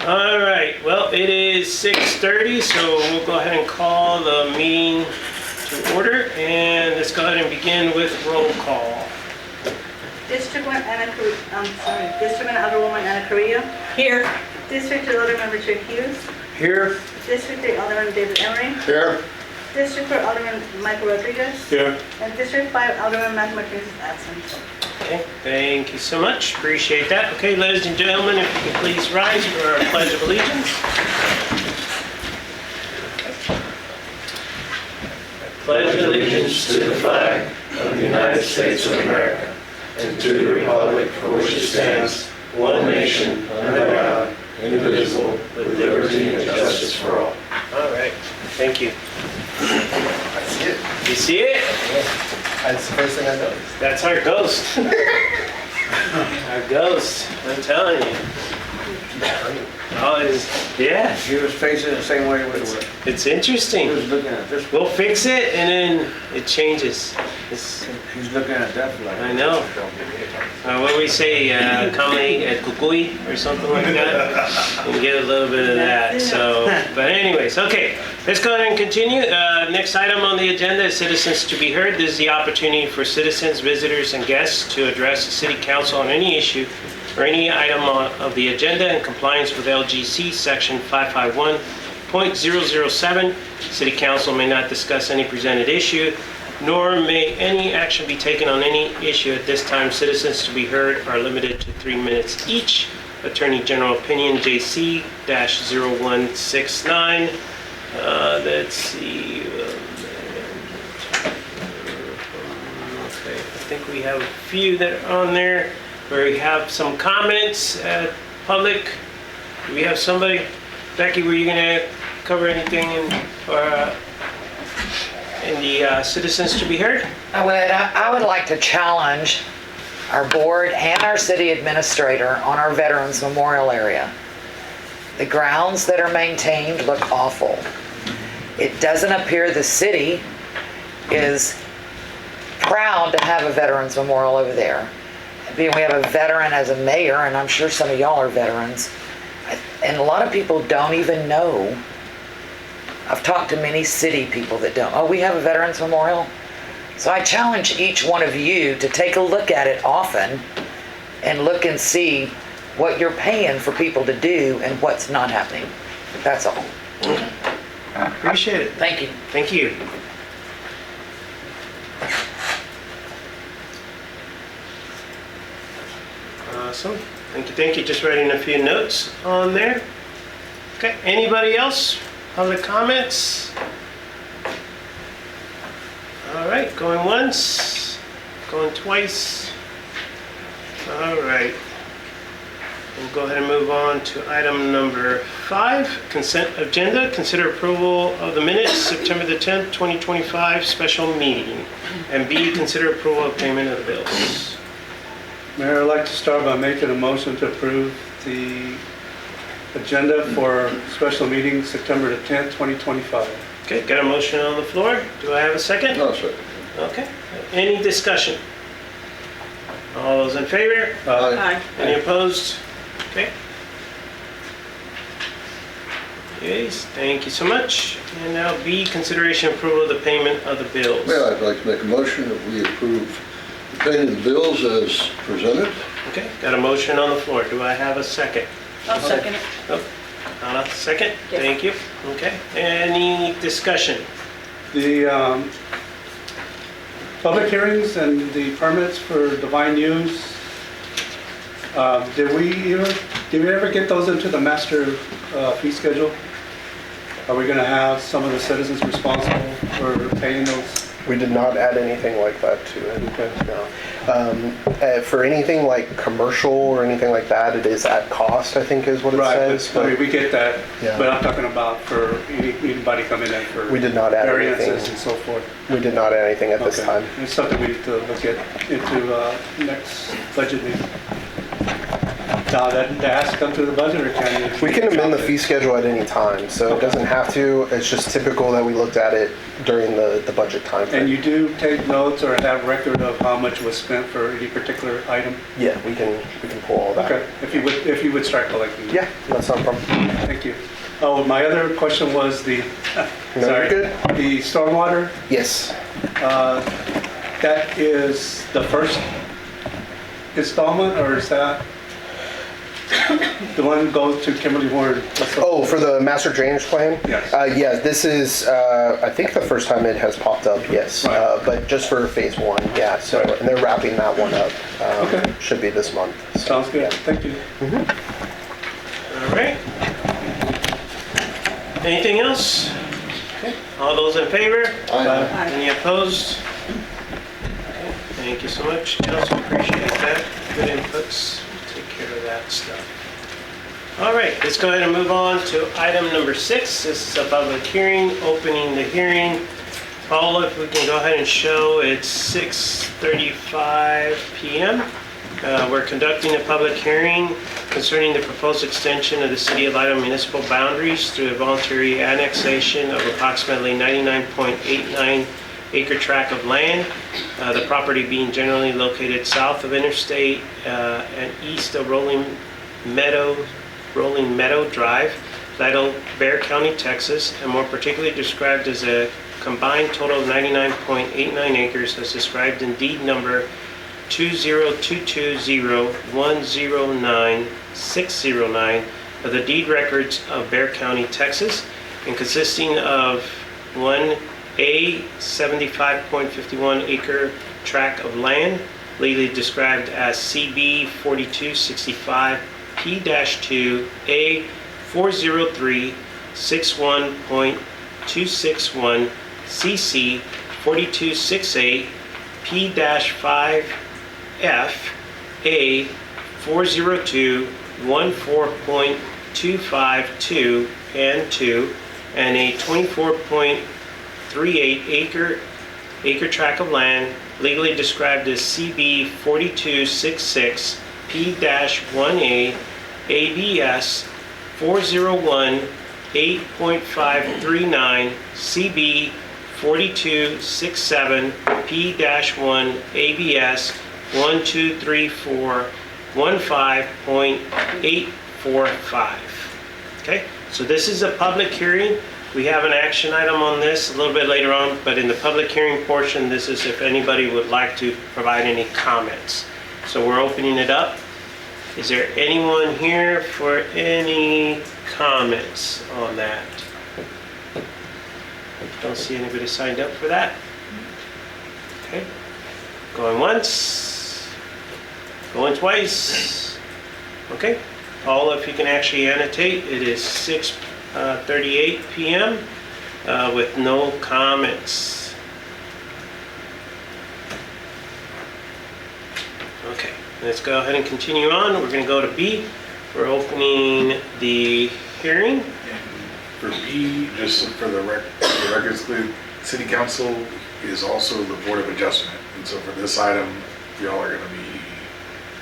All right, well, it is 6:30, so we'll go ahead and call the meeting to order, and let's go ahead and begin with roll call. District 1 Alderwoman Anna Carrillo. Here. District 2 Alderman Richard Hughes. Here. District 3 Alderman David Emery. Here. District 4 Alderman Michael Rodriguez. Here. And District 5 Alderman Matthew Martinez is absent. Okay, thank you so much, appreciate that. Okay, ladies and gentlemen, if you could please rise for our Pledge of Allegiance. I pledge allegiance to the flag of the United States of America and to the republic for which it stands, one nation, under God, indivisible, with liberty and justice for all. All right, thank you. I see it. You see it? That's the first thing I noticed. That's our ghost. Our ghost, I'm telling you. Oh, yeah, He was facing the same way we were. it's He interesting. was looking at this. We'll fix it and then it changes. It's, He's looking at that like. I know. What do we say, comedy at Kukui or something like that? We'll get a little bit of that, so, but anyways, okay. Let's go ahead and continue. Next item on the agenda is citizens to be heard. This is the opportunity for citizens, visitors, and guests to address the city council on any issue or any item of the agenda in compliance with LGC section 551.007. City council may not discuss any presented issue, nor may any action be taken on any issue at this time. Citizens to be heard are limited to 3 minutes each. Attorney General Opinion JC-0169. Let's see. Okay, I think we have a few that are on there. Where we have some comments, public. Do we have somebody? Becky, were you gonna cover anything in the citizens to be heard? I would like to challenge our board and our city administrator on our Veterans Memorial area. The grounds that are maintained look awful. It doesn't appear the city is proud to have a Veterans Memorial over there. Being we have a veteran as a mayor, and I'm sure some of y'all are veterans, and a lot of people don't even know. I've talked to many city people that don't. Oh, we have a Veterans Memorial? So I challenge each one of you to take a look at it often and look and see what you're paying for people to do and what's not happening. That's all. Appreciate it. Thank you. Thank you. Awesome. Thank you. Just writing a few notes on there. Okay, anybody else? Public comments? All right, going once, going twice. All right. We'll go ahead and move on to item number 5, consent agenda. Consider approval of the minutes, September the 10th, 2025, special meeting. And B, consider approval of payment of the bills. Mayor, I'd like to start by making a motion to approve the agenda for special meeting September the 10th, 2025. Okay, got a motion on the floor. Do I have a second? No, sir. Okay. Any discussion? All those in favor? Aye. Any opposed? Okay. Yes, thank you so much. And now B, consideration approval of the payment of the bills. Mayor, I'd like to make a motion that we approve the payment of the bills as presented. Okay, got a motion on the floor. Do I have a second? I'll second it. Oh, Anna, second? Yes. Thank you. Okay, any discussion? The public hearings and the permits for Devine use, did we ever get those into the master fee schedule? Are we going to have some of the citizens responsible for paying those? We did not add anything like that to it. Okay. No. For anything like commercial or anything like that, it is at cost, I think is what it Right, says. but, I mean, we get that, Yeah. but I'm talking about for anybody coming in for We did not add variances anything. and so forth. We did not add anything at this Okay. time. It's something we need to look at into next budget meeting. Now, that has to come through the budget, or can you? We can amend the fee schedule at any time, so it doesn't have to. It's just typical that we looked at it during the budget time frame. And you do take notes or have record of how much was spent for any particular item? Yeah, we can pull all that. Okay, if you would start collecting. Yeah, that's not a problem. Thank you. Oh, my other question was the, No, sorry, you're good. the stormwater, Yes. that is the first installment, or is that the one that goes to Kimberly Warren? Oh, for the master drainage plan? Yes. Yeah, this is, I think the first time it has popped up, yes. Right. But just for phase one, yeah, so, and they're wrapping that one up. Okay. Should be this month. So, Sounds good, thank you. All right. Anything else? Okay. All those in favor? Any opposed? Okay. Thank you so much, council, appreciate that. Good inputs, take care of that stuff. All right, let's go ahead and move on to item number 6. This is a public hearing, opening the hearing. Paula, if we can go ahead and show, it's 6:35 p.m. We're conducting a public hearing concerning the proposed extension of the City of Lytle municipal boundaries through a voluntary annexation of approximately 99.89 acre tract of land, the property being generally located south of Interstate and east of Rolling Meadow Drive, Lytle, Bexar County, Texas, and more particularly described as a combined total of 99.89 acres as described in deed number 20220109609 of the deed records of Bexar County, Texas, and consisting of 1A 75.51 acre tract of land, legally described as CB 4265P-2 A 40361.261 CC 4268 P-5 F A 40214.252 and 2, and a 24.38 acre tract of land legally described as CB 4266 P-1A ABS 401 8.539 CB 4267 P-1 ABS 123415.845. Okay, so this is a public hearing. We have an action item on this a little bit later on, but in the public hearing portion, this is if anybody would like to provide any comments. So we're opening it up. Is there anyone here for any comments on that? Don't see anybody signed up for that. Okay, going once, going twice. Okay, Paula, if you can actually annotate, it is 6:38 p.m. With no comments. Okay, let's go ahead and continue on. We're going to go to B. We're opening the hearing. For B, just for the records, the City Council is also the Board of Adjustment. And so for this item, y'all are going to be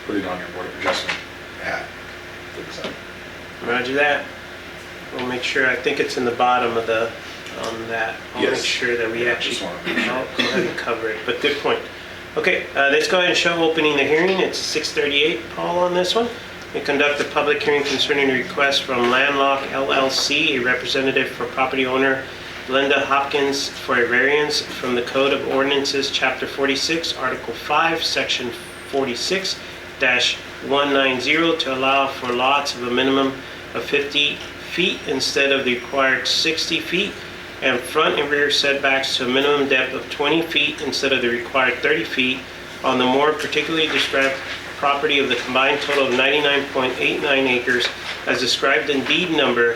putting on your Board of Adjustment hat for this item. Roger that. We'll make sure, I think it's in the bottom of the, on that. I'll make Yes. sure that we Yeah, actually, just wanna make sure. I'll go ahead and cover it, but good point. Okay, let's go ahead and show opening the hearing. It's 6:38, Paul, on this one. We conduct a public hearing concerning a request from Landlock LLC, a representative for property owner Linda Hopkins, for a variance from the Code of Ordinances, Chapter 46, Article 5, Section 46-190, to allow for lots of a minimum of 50 feet instead of the required 60 feet, and front and rear setbacks to a minimum depth of 20 feet instead of the required 30 feet on the more particularly described property of the combined total of 99.89 acres as described in deed number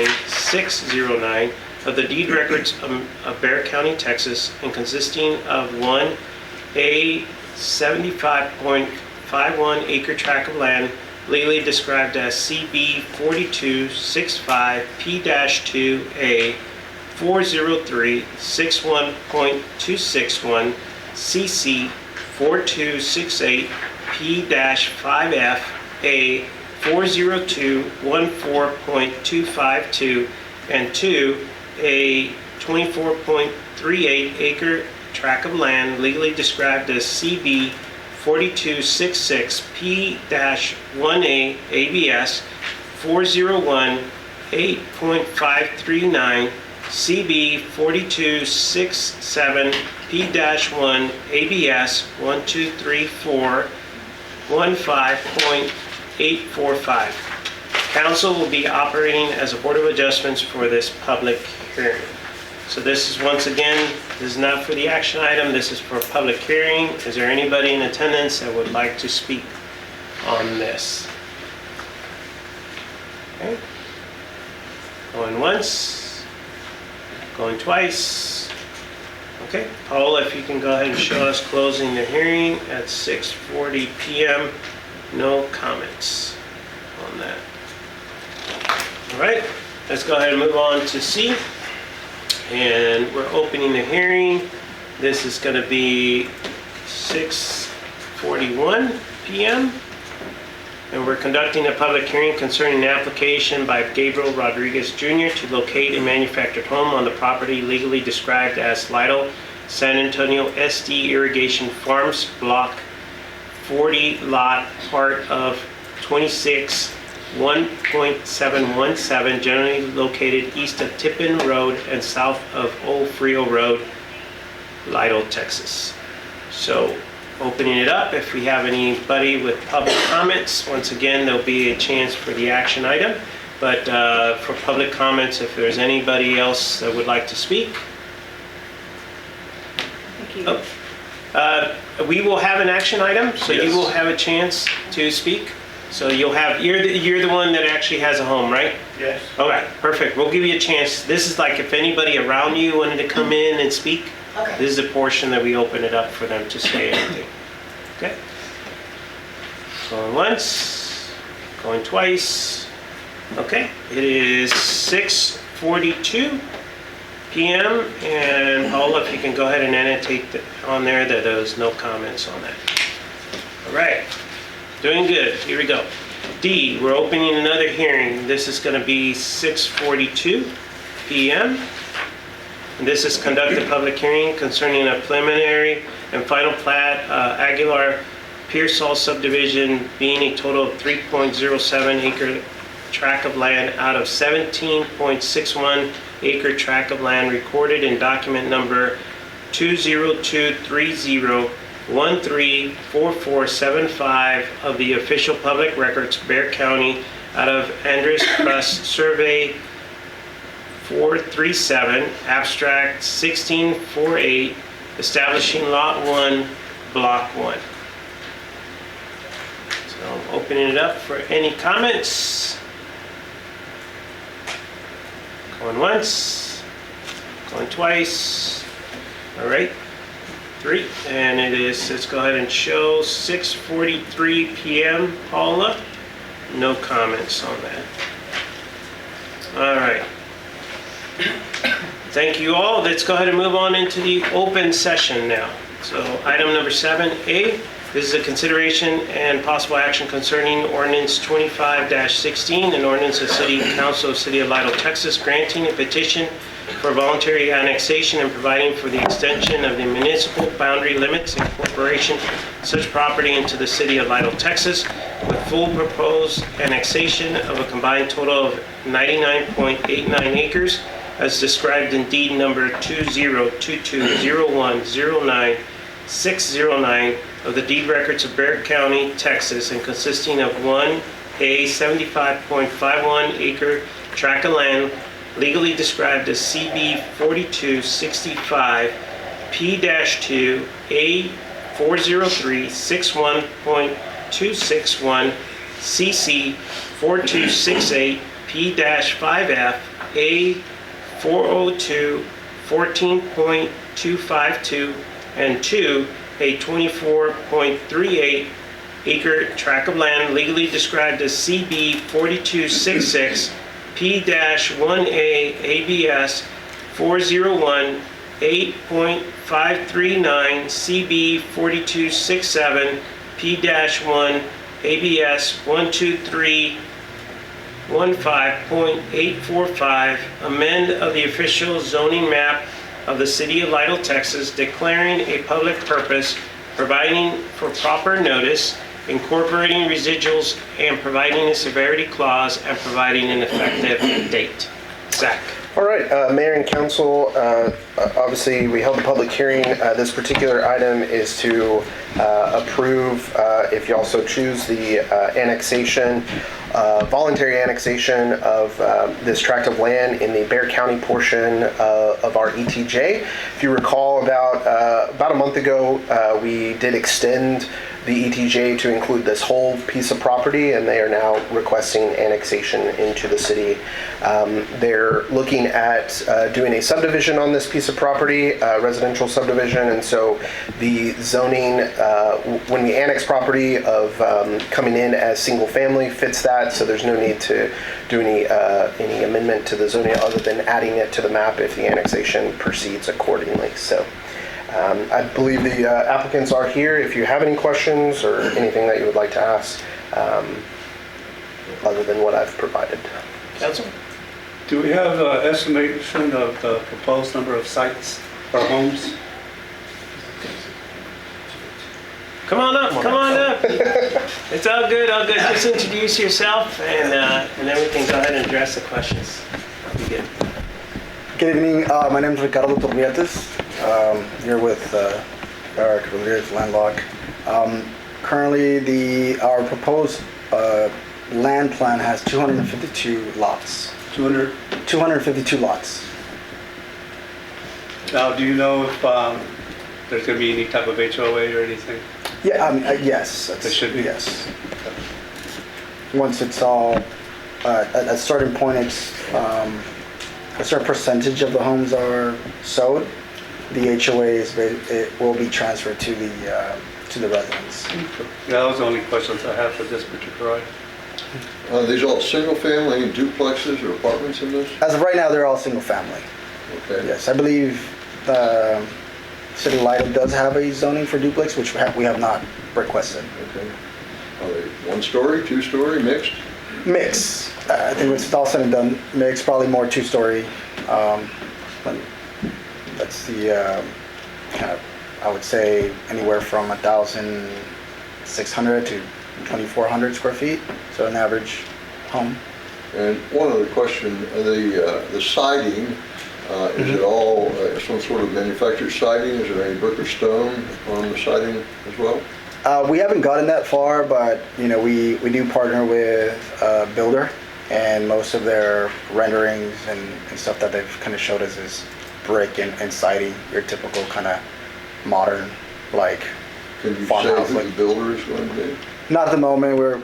20220109609 of the deed records of Bexar County, Texas, and consisting of 1A 75.51 acre tract of land legally described as CB 4265 P-2 A 40361.261 CC 4268 P-5F A 40214.252, and 2, a 24.38 acre tract of land legally described as CB 4266 P-1A ABS 401.8.539 CB 4267 P-1 ABS 123415.845. Council will be operating as a Board of Adjustments for this public hearing. So this is, once again, this is not for the action item, this is for a public hearing. Is there anybody in attendance that would like to speak on this? Okay. Going once, going twice. Okay, Paula, if you can go ahead and show us closing the hearing at 6:40 p.m. No comments on that. All right, let's go ahead and move on to C. And we're opening the hearing. This is going to be 6:41 p.m. And we're conducting a public hearing concerning an application by Gabriel Rodriguez Jr. to locate a manufactured home on the property legally described as Lytle San Antonio SD Irrigation Farms, Block 40, Lot part of 26, 1.717, generally located east of Tippin Road and south of Old Frio Road, Lytle, Texas. So, opening it up, if we have anybody with public comments, once again, there'll be a chance for the action item. But for public comments, if there's anybody else that would like to speak. Thank you. We will have an action item, so you Yes. will have a chance to speak. So you'll have, you're the one that actually has a home, right? Yes. All right, perfect. We'll give you a chance. This is like if anybody around you wanted to come in and speak, Okay. this is a portion that we open it up for them to say anything. Okay? Going once, going twice. Okay, it is 6:42 p.m. And Paula, if you can go ahead and annotate on there that there's no comments on that. All right, doing good. Here we go. D, we're opening another hearing. This is going to be 6:42 p.m. And this is conduct a public hearing concerning a preliminary and final plat, Aguilar Pearsall subdivision, being a total of 3.07 acre tract of land out of 17.61 acre tract of land recorded in document number 20230134475 of the official public records, Bexar County, out of Andres Crust Survey 437, abstract 1648, establishing Lot 1, Block 1. So I'm opening it up for any comments. Going once, going twice. All right, 3, and it is, let's go ahead and show 6:43 p.m. Paula, no comments on that. All right. Thank you all. Let's go ahead and move on into the open session now. So item number 7A, this is a consideration and possible action concerning ordinance 25-16, an ordinance of City Council of City of Lytle, Texas, granting a petition for voluntary annexation and providing for the extension of the municipal boundary limits and incorporation of such property into the City of Lytle, Texas, with full proposed annexation of a combined total of 99.89 acres, as described in deed number 20220109-609 of the deed records of Bexar County, Texas, and consisting of 1, a 75.51 acre tract of land legally described as CB 4265 P-2 A 40361.261 CC 4268 P-5F A 402 14.252, and 2, a 24.38 acre tract of land legally described as CB 4266 P-1A ABS 8.539 CB 4267 P-1 ABS 12315.845, amend of the official zoning map of the city of Lytle, Texas, declaring a public purpose, providing for proper notice, incorporating residuals, and providing a severity clause, and providing an effective date. Zach. All right, Mayor and Council, obviously we held a public hearing. This particular item is to approve, if you also choose, the annexation, voluntary annexation of this tract of land in the Bexar County portion of our ETJ. If you recall, about a month ago, we did extend the ETJ to include this whole piece of property, and they are now requesting annexation into the city. They're looking at doing a subdivision on this piece of property, residential subdivision, and so the zoning, when we annex property of coming in as single family, fits that, so there's no need to do any amendment to the zoning other than adding it to the map if the annexation proceeds accordingly. So I believe the applicants are here. If you have any questions or anything that you would like to ask, other than what I've provided. Council? Do we have an estimation of the proposed number of sites or homes? Come on up, come on up. It's all good, all good. Just introduce yourself, and then we can go ahead and address the questions. That'll be good. Good evening. My name is Ricardo Torrietes. Here with Eric Rodriguez Landlock. Currently, our proposed land plan has 252 lots. 252 lots. Now, do you know if there's going to be any type of HOA or anything? Yeah, yes. There should be. Yes. Once it's all, at a certain point, it's a certain percentage of the homes are sold. The HOA it will be transferred to the residents. Yeah, that was the only questions I have for this particular item. Are these all single-family duplexes or apartments in this? As of right now, they're all single family. Okay. Yes, I believe City of Lytle does have a zoning for duplex, which we have not requested. Okay. Are they one-story, two-story, mixed? Mix. I think when it's all said and done, mix, probably more two-story. That's the kind of, I would say, anywhere from 1,600 to 2,400 square feet. So an average home. And one other question, the siding, is it all some sort of manufactured siding? Is there any brick or stone on the siding as well? We haven't gotten that far, but we do partner with a builder, and most of their renderings and stuff that they've kind of showed us is brick and siding, your typical kind of modern, like, Can you say farmhouse. who the builder is going to be? Not at the moment. We're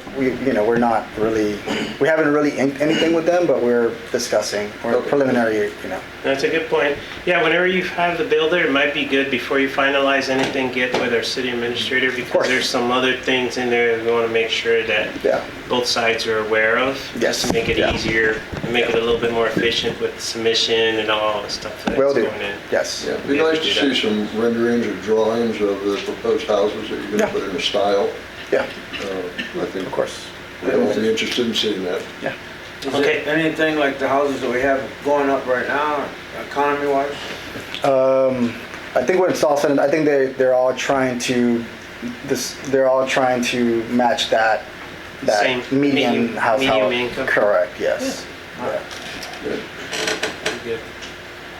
not really, we haven't really inked anything with them, but we're discussing. We're Okay. preliminary, That's a good point. Yeah, whenever you have the builder, it might be good before you finalize anything, get with our city administrator, because course. there's some other things in there that we want to make sure that Yeah. both sides are aware of. Yes. Just to make it Yeah. easier, and make it a little bit more efficient with submission and all the stuff that's Will do. going in. Yes. Yeah, it'd be nice to see some renderings or drawings of the proposed houses that you're going to Yeah. put in a style. Yeah. I think Of course. we'd all be interested in seeing that. Yeah. Is Okay. it anything like the houses that we have going up right now, economy-wise? I think when it's all said, I think they're all trying to match that Same median house. medium income. Correct. Yes. Yeah. Good. Good.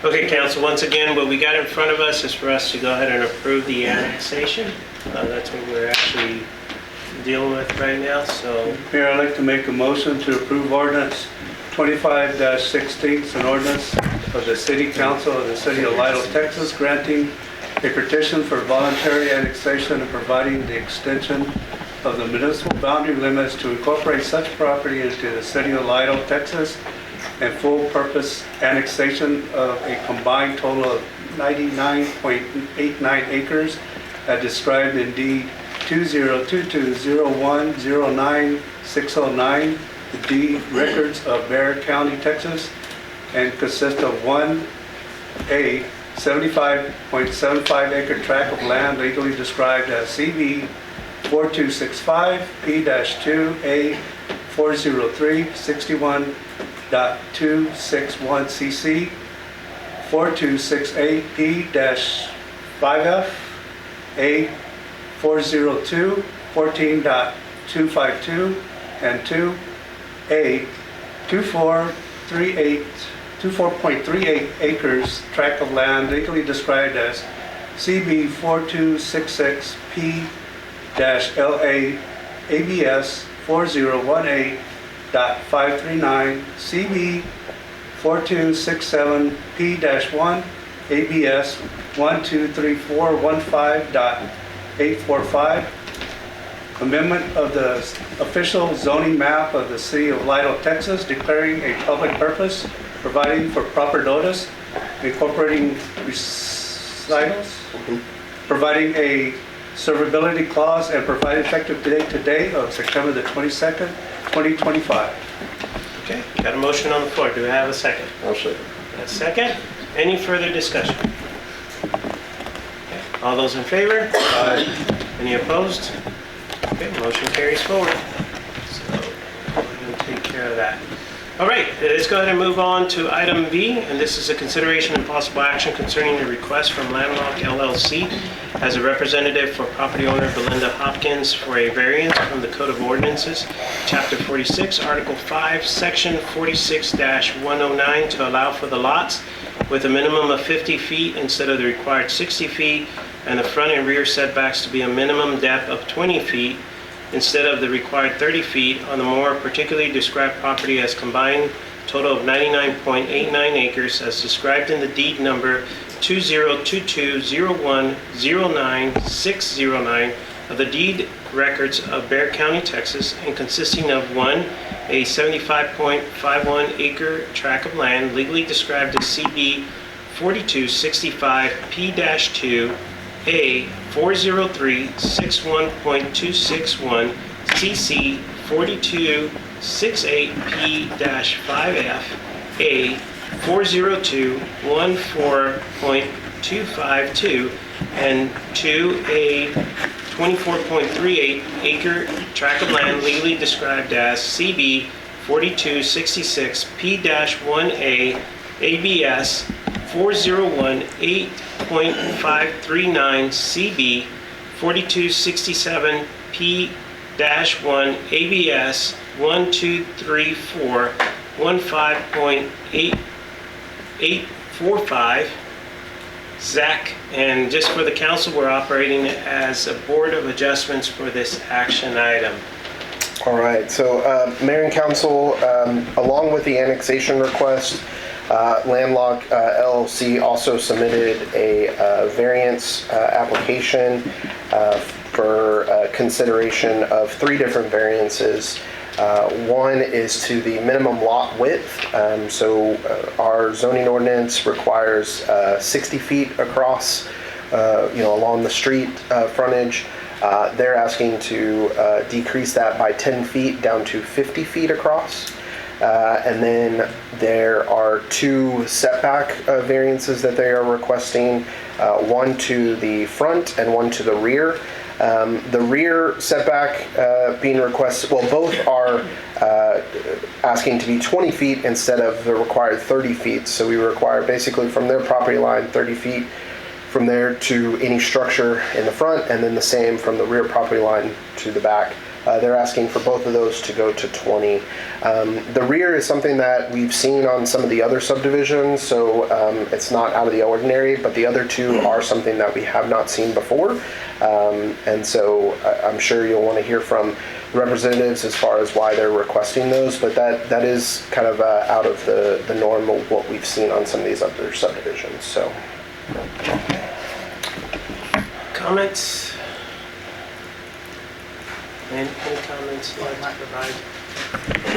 Okay, council, once again, what we got in front of us is for us to go ahead and approve the annexation. That's what we're actually dealing with right now, so. Here, I'd like to make a motion to approve ordinance 25-16, it's an ordinance of the City Council of the City of Lytle, Texas, granting a petition for voluntary annexation and providing the extension of the municipal boundary limits to incorporate such property into the City of Lytle, Texas, and full purpose annexation of a combined total of 99.89 acres as described in deed 2022-01-09609, the deed records of Bexar County, Texas, and consists of 1A, 75.75 acre tract of land legally described as CB 4265 P-2A 403 61.261 CC 4268 P-5F A 402 14.252 and 2A 24.38 acres tract of land legally described as CB 4266 P-LA ABS 4018.539 CB 4267 P-1 ABS 123415.845. Amendment of the official zoning map of the city of Lytle, Texas, declaring a public purpose, providing for proper notice, incorporating recitals, providing a servability clause, and providing effective date today of September the 22nd, 2025. Okay, got a motion on the floor. Do I have a second? I'll second. A second. Any further discussion? Okay. All those in favor? Aye. Any opposed? Okay, motion carries forward. So we're going to take care of that. All right, let's go ahead and move on to item B, and this is a consideration and possible action concerning the request from Landlock LLC as a representative for property owner Belinda Hopkins for a variance from the Code of Ordinances, Chapter 46, Article 5, Section 46-109 to allow for the lots with a minimum of 50 feet instead of the required 60 feet, and the front and rear setbacks to be a minimum depth of 20 feet instead of the required 30 feet on the more particularly described property as combined total of 99.89 acres as described in the deed number 20220109-609 of the deed records of Bexar County, Texas, and consisting of 1, a 75.51 acre tract of land legally described as CB 4265 P-2 A 403 61.261 CC 4268 P-5F A 402 14.252 and 2 a 24.38 acre tract of land legally described as CB 4266 P-1A ABS 4018.539 CB 4267 P-1 ABS 1234 15.845 Zach, and just for the council, we're operating as a board of adjustments for this action item. All right, so Mayor and Council, along with the annexation request, Landlock LLC also submitted a variance application for consideration of 3 different variances. One is to the minimum lot width. So our zoning ordinance requires 60 feet across, along the street frontage. They're asking to decrease that by 10 feet down to 50 feet across. And then there are 2 setback variances that they are requesting, one to the front and one to the rear. The rear setback being requested, well, both are asking to be 20 feet instead of the required 30 feet. So we require basically from their property line 30 feet from there to any structure in the front, and then the same from the rear property line to the back. They're asking for both of those to go to 20. The rear is something that we've seen on some of the other subdivisions, so it's not out of the ordinary, but the other 2 are something that we have not seen before. And so I'm sure you'll want to hear from representatives as far as why they're requesting those, but that is kind of out of the norm of what we've seen on some of these other subdivisions. So. Comments? Any comments you'd like to provide?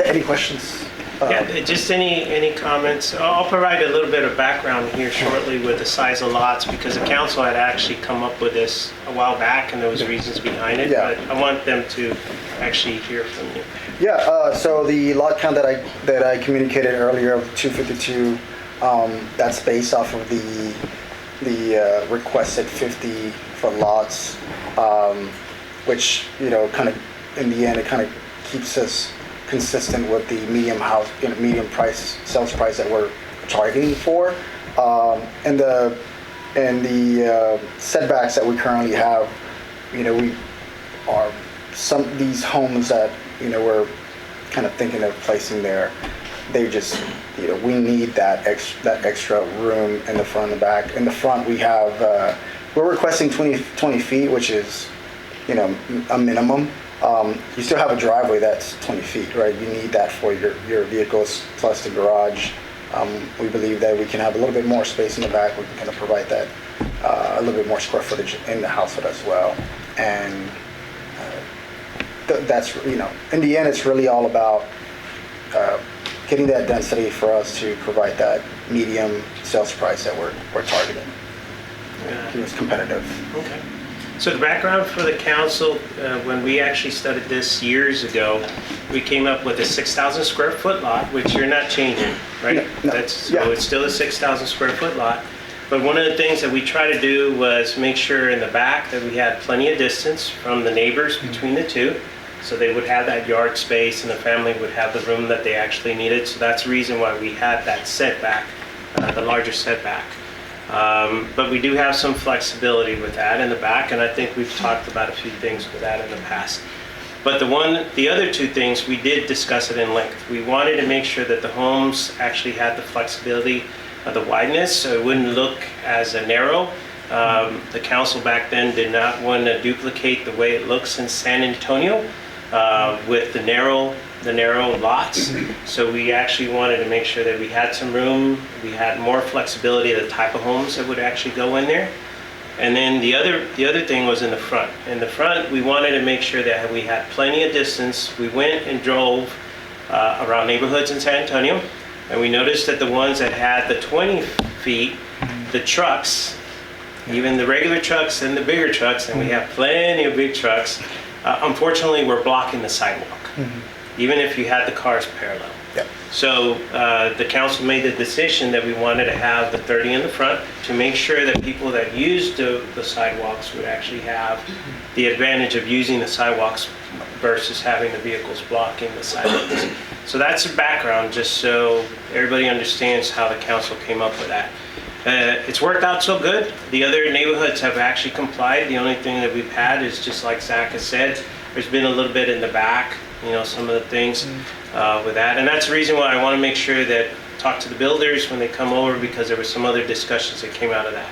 Any questions? Yeah, just any comments. I'll provide a little bit of background here shortly with the size of lots, because the council had actually come up with this a while back and there was reasons behind it, Yeah. but I want them to actually hear from you. Yeah, so the lot count that I communicated earlier of 252, that's based off of the the requested 50-foot lots, which, kind of, in the end, it kind of keeps us consistent with the medium price, sales price that we're targeting for. And the setbacks that we currently have, we are these homes that, we're kind of thinking of placing there, they just, we need that extra room in the front and the back. In the front, we have, we're requesting 20 feet, which is, a minimum. You still have a driveway that's 20 feet, right? You need that for your vehicles plus the garage. We believe that we can have a little bit more space in the back. We can kind of provide that, a little bit more square footage in the house as well. And that's, in the end, it's really all about getting that density for us to provide that medium sales price that we're targeting. It's competitive. Okay. So the background for the council, when we actually studied this years ago, we came up with a 6,000 square foot lot, which you're not changing, right? No. It's still a 6,000 square foot lot. But one of the things that we try to do was make sure in the back that we had plenty of distance from the neighbors between the two. So they would have that yard space and the family would have the room that they actually needed. So that's the reason why we had that setback, the larger setback. But we do have some flexibility with that in the back, and I think we've talked about a few things with that in the past. But the other two things, we did discuss it in length. We wanted to make sure that the homes actually had the flexibility of the wideness, so it wouldn't look as a narrow. The council back then did not want to duplicate the way it looks in San Antonio with the narrow lots. So we actually wanted to make sure that we had some room, we had more flexibility of the type of homes that would actually go in there. And then the other thing was in the front. In the front, we wanted to make sure that we had plenty of distance. We went and drove around neighborhoods in San Antonio, and we noticed that the ones that had the 20 feet, the trucks, even the regular trucks and the bigger trucks, and we have plenty of big trucks, unfortunately, we're blocking the sidewalk, even if you had the cars parallel. Yep. So the council made the decision that we wanted to have the 30 in the front to make sure that people that used the sidewalks would actually have the advantage of using the sidewalks versus having the vehicles blocking the sidewalks. So that's the background, just so everybody understands how the council came up with that. It's worked out so good. The other neighborhoods have actually complied. The only thing that we've had is, just like Zach has said, there's been a little bit in the back, some of the things with that. And that's the reason why I want to make sure that talk to the builders when they come over, because there were some other discussions that came out of that.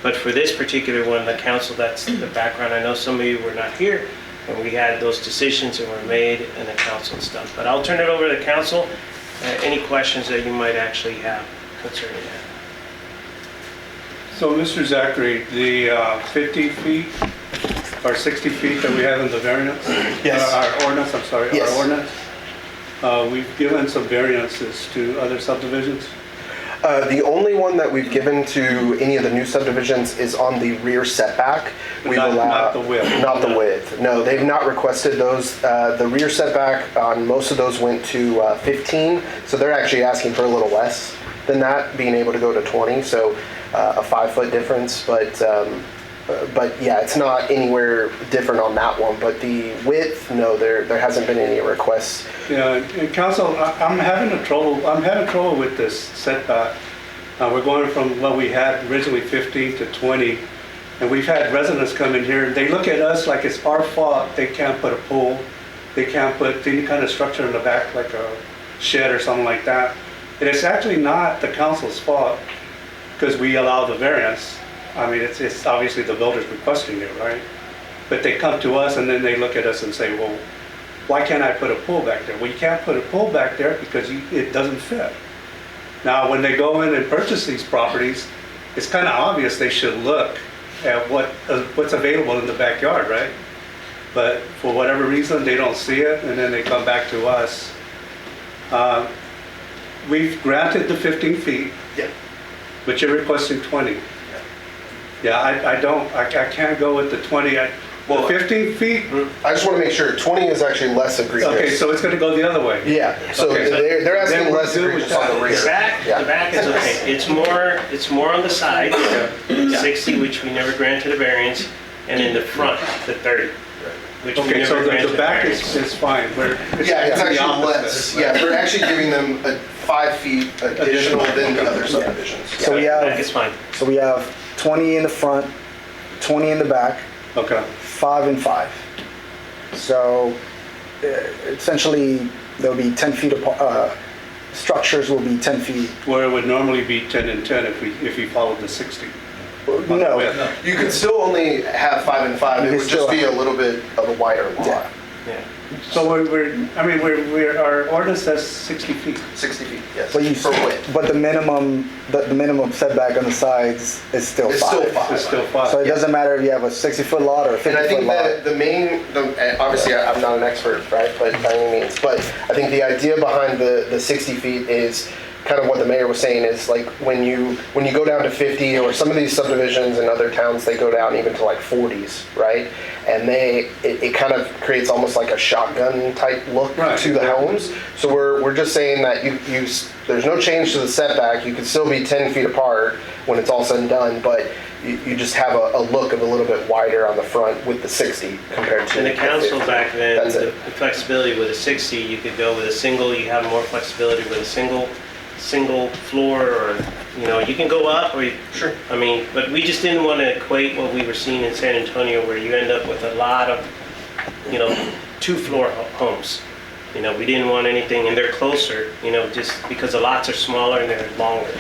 But for this particular one, the council, that's the background. I know some of you were not here when we had those decisions that were made and the council stuff. But I'll turn it over to the council. Any questions that you might actually have concerning that? So, Mr. Zachary, the 50 feet or 60 feet that we have in the variance? Yes. Our ordinance, I'm sorry, Yes. our ordinance. We've given some variances to other subdivisions. The only one that we've given to any of the new subdivisions is on the rear setback. We've Not the width. Not the width. No, they've not requested those. The rear setback on most of those went to 15, so they're actually asking for a little less than that, being able to go to 20, so a 5-foot difference. But yeah, it's not anywhere different on that one. But the width, no, there hasn't been any requests. Yeah, and council, I'm having trouble with this setback. We're going from what we had originally 15 to 20, and we've had residents come in here and they look at us like it's our fault. They can't put a pool, they can't put any kind of structure in the back like a shed or something like that. And it's actually not the council's fault because we allow the variance. I mean, it's obviously the builder's requesting it, right? But they come to us and then they look at us and say, well, why can't I put a pool back there? Well, you can't put a pool back there because it doesn't fit. Now, when they go in and purchase these properties, it's kind of obvious they should look at what's available in the backyard, right? But for whatever reason, they don't see it, and then they come back to us. We've granted the 15 feet, Yeah. but you're requesting 20. Yeah, I can't go with the 20. Well, 15 feet? I just want to make sure 20 is actually less egregious. Okay, so it's gonna go the other way? Yeah, so Okay. they're Then asking we're less good with egregious on the that. rear. The back, Yeah. the back is okay. It's more on the side, 60, which we never granted a variance, and in the front, the 30, which we Okay, never so granted the a back variance. is fine. Yeah, it's the actually opposite. less. Yeah, we're actually giving them 5 feet additional than the other subdivisions. So we The back have, is fine. 20 in the front, 20 in the back, Okay. 5 and 5. So essentially, there'll be 10 feet apart, structures will be 10 feet. Where it would normally be 10 and 10 if you followed the 60. No, You could still only have 5 and 5. You It could would just still- be a little bit of a wider lot. Yeah. Yeah. So our ordinance says 60 feet. 60 feet, yes. but you, For width. but the minimum setback on the sides is still 5. It's still 5. It's still 5. So it doesn't matter if you have a 60-foot lot or a 50-foot And I think lot. that and obviously I'm not an expert, right, but by any means, but I think the idea behind the 60 feet is kind of what the mayor was saying is like when you go down to 50 or some of these subdivisions in other towns, they go down even to like 40s, right? And it kind of creates almost like a shotgun type look Right, to the exactly. homes. So we're just saying that there's no change to the setback. You can still be 10 feet apart when it's all said and done, but you just have a look of a little bit wider on the front with the 60 compared to And the council 50. back then, That's the it. flexibility with a 60, you could go with a single, you have more flexibility with a single floor, or, you can go up, or, Sure. I mean, but we just didn't want to equate what we were seeing in San Antonio, where you end up with a lot of, 2-floor homes. We didn't want anything, and they're closer, just because the lots are smaller and they're longer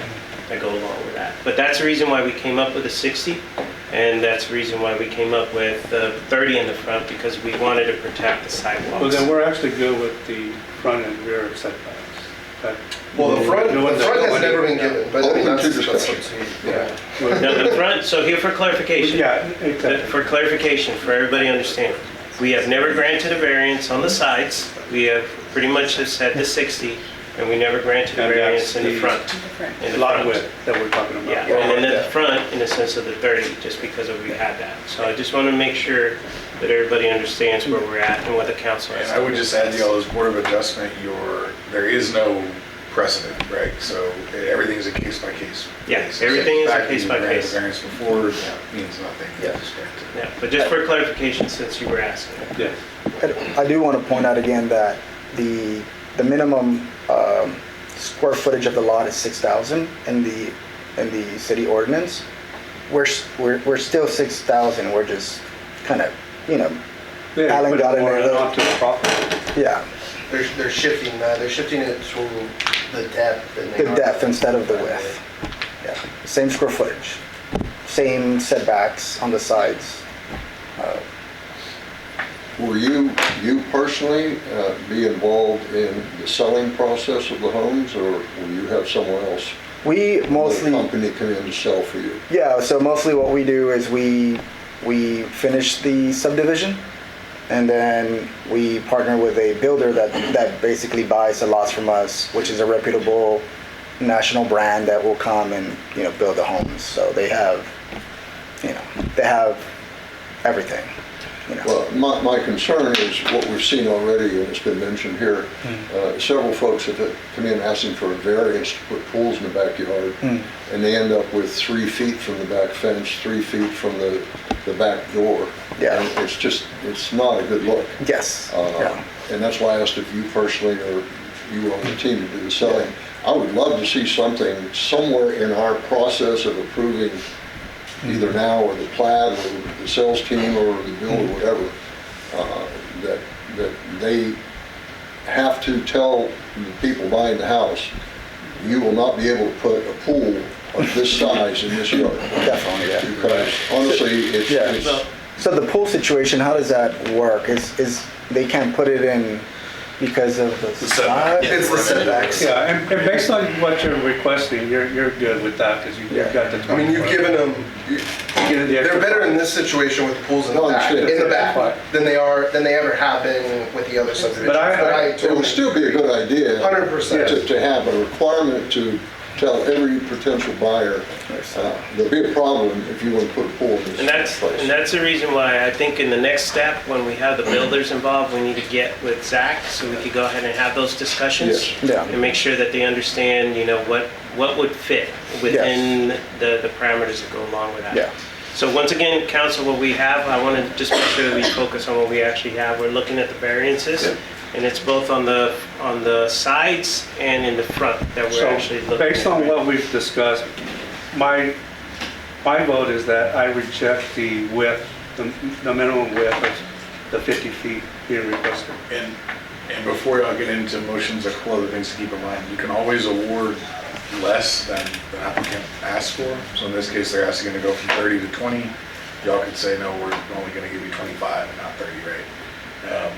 that go along with that. But that's the reason why we came up with a 60, and that's the reason why we came up with 30 in the front, because we wanted to protect the sidewalks. Well, then we're actually good with the front and rear setbacks. Well, the front has never been given, but I mean, Open to that's discussion. yeah. Now, the front, so here for clarification. Yeah, exactly. For clarification, for everybody to understand, we have never granted a variance on the sides. We have pretty much just said the 60, and we never granted a And variance that's in the the front. In the Lot front. width that we're talking about. Yeah, and then the front, in the sense of the 30, just because we had that. So I just want to make sure that everybody understands where we're at and what the council has. And I would just add to y'all, as Board of Adjustment, there is no precedent, right? So everything's a case by case. Yeah, basis. everything is a The fact that case you by granted case. Variance before means nothing. Yeah. Just granted. Yeah, but just for clarification, since you were asking. Yes. I do want to point out again that the minimum square footage of the lot is 6,000 in the city ordinance. We're still 6,000. We're just kind of Yeah, Alan put it got in more there, though. onto the property. yeah, They're shifting that. They're shifting it to the depth. And the depth instead of the width. Yeah, same square footage, same setbacks on the sides. Will you personally be involved in the selling process of the homes, or will you have someone else, We mostly. another company come in to sell for you? Yeah, so mostly what we do is we finish the subdivision, and then we partner with a builder that basically buys the lots from us, which is a reputable national brand that will come and build the homes. So they have everything. Well, my concern is what we've seen already, and it's been mentioned here. Several folks have come in asking for a variance to put pools in the backyard, and they end up with 3 feet from the back fence, 3 feet from the back door. Yeah. And it's not a good look. Yes. Yeah. And that's why I asked if you personally or you on the team to do the selling. I would love to see something somewhere in our process of approving either now or the plat or the sales team or the bill or whatever, that they have to tell the people buying the house, you will not be able to put a pool of this size in this yard. Definitely, yeah. Because honestly, Yeah. it's So the pool situation, how does that work? Is they can't put it in because of the setback. size? It's the setbacks. Yeah, and based on what you're requesting, you're good with that, because you've got the. I mean, you've given them. They're better in this situation with pools in the No, I back, understand. than they ever have been with the other subdivisions. But I it would still be a good idea 100%. to have a requirement to tell every potential buyer, there'll be a problem if you want to put a pool in this And place. that's the reason why I think in the next step, when we have the builders involved, we need to get with Zach so we could go ahead and have those discussions. Yes. Yeah. And make sure that they understand, what would fit within the parameters that go along with that. Yeah. So once again, council, what we have, I want to just make sure that we focus on what we actually have. We're looking at the variances, and it's both on the sides and in the front that we're So, actually looking at. based on what we've discussed, my vote is that I reject the width, the minimum width of the 50 feet being requested. And before y'all get into motions, a couple other things to keep in mind. You can always award less than the applicant asked for. So in this case, they're asking to go from 30 to 20. Y'all could say, no, we're only going to give you 25 and not 30, right?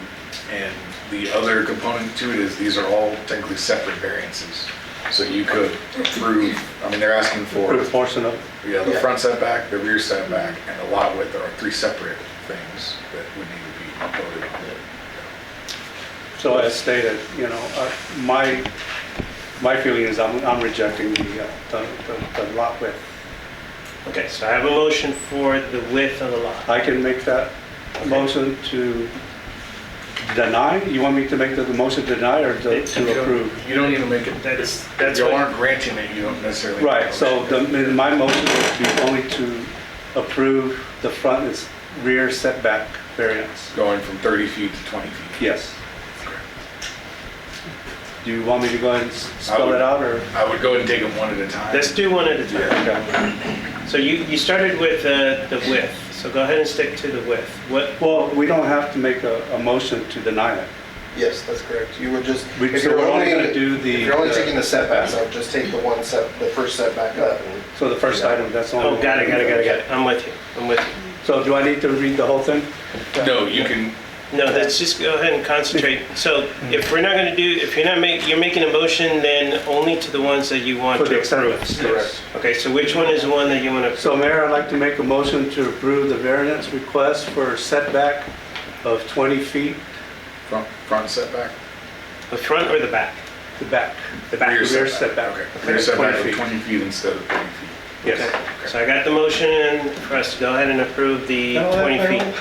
And the other component to it is these are all technically separate variances. So you could approve, they're asking for, Approved portion of, the front setback, the rear setback, and the lot width are three separate things that would need to be voted on. so as stated, my feeling is I'm rejecting the lot width. Okay, so I have a motion for the width of the lot. I can make that motion to deny? You want me to make the motion to deny or to approve? You don't need to make it, That's if you what- aren't granting it, you don't necessarily. Right, so my motion would be only to approve the front and rear setback variance. Going from 30 feet to 20 feet. Yes. Do you want me to go ahead and spell it out, or? I would go ahead and take them one at a time. Let's do one at a time. Okay. So you started with the width, so go ahead and stick to the width. What, Well, we don't have to make a motion to deny it. Yes, that's correct. You would just, We- if so you're we're only only, gonna do the- if you're only taking the setbacks, I would just take the first setback up. and- So the first item, that's only. oh, got it. I'm with you. So do I need to read the whole thing? No, you can, No, let's just go ahead and concentrate. So if we're not going to do, if you're making a motion, then only to the ones that you want For the to approve. acceptance. Correct. Okay, so which one is the one that you want to? So Mayor, I'd like to make a motion to approve the variance request for setback of 20 feet, front setback? The front or the back? the back. The back. Rear setback. Okay, rear setback 20 of feet. 20 feet instead of 30 feet. Yes. Okay. So I got the motion for us to go ahead and approve the No, 20 I feet. don't-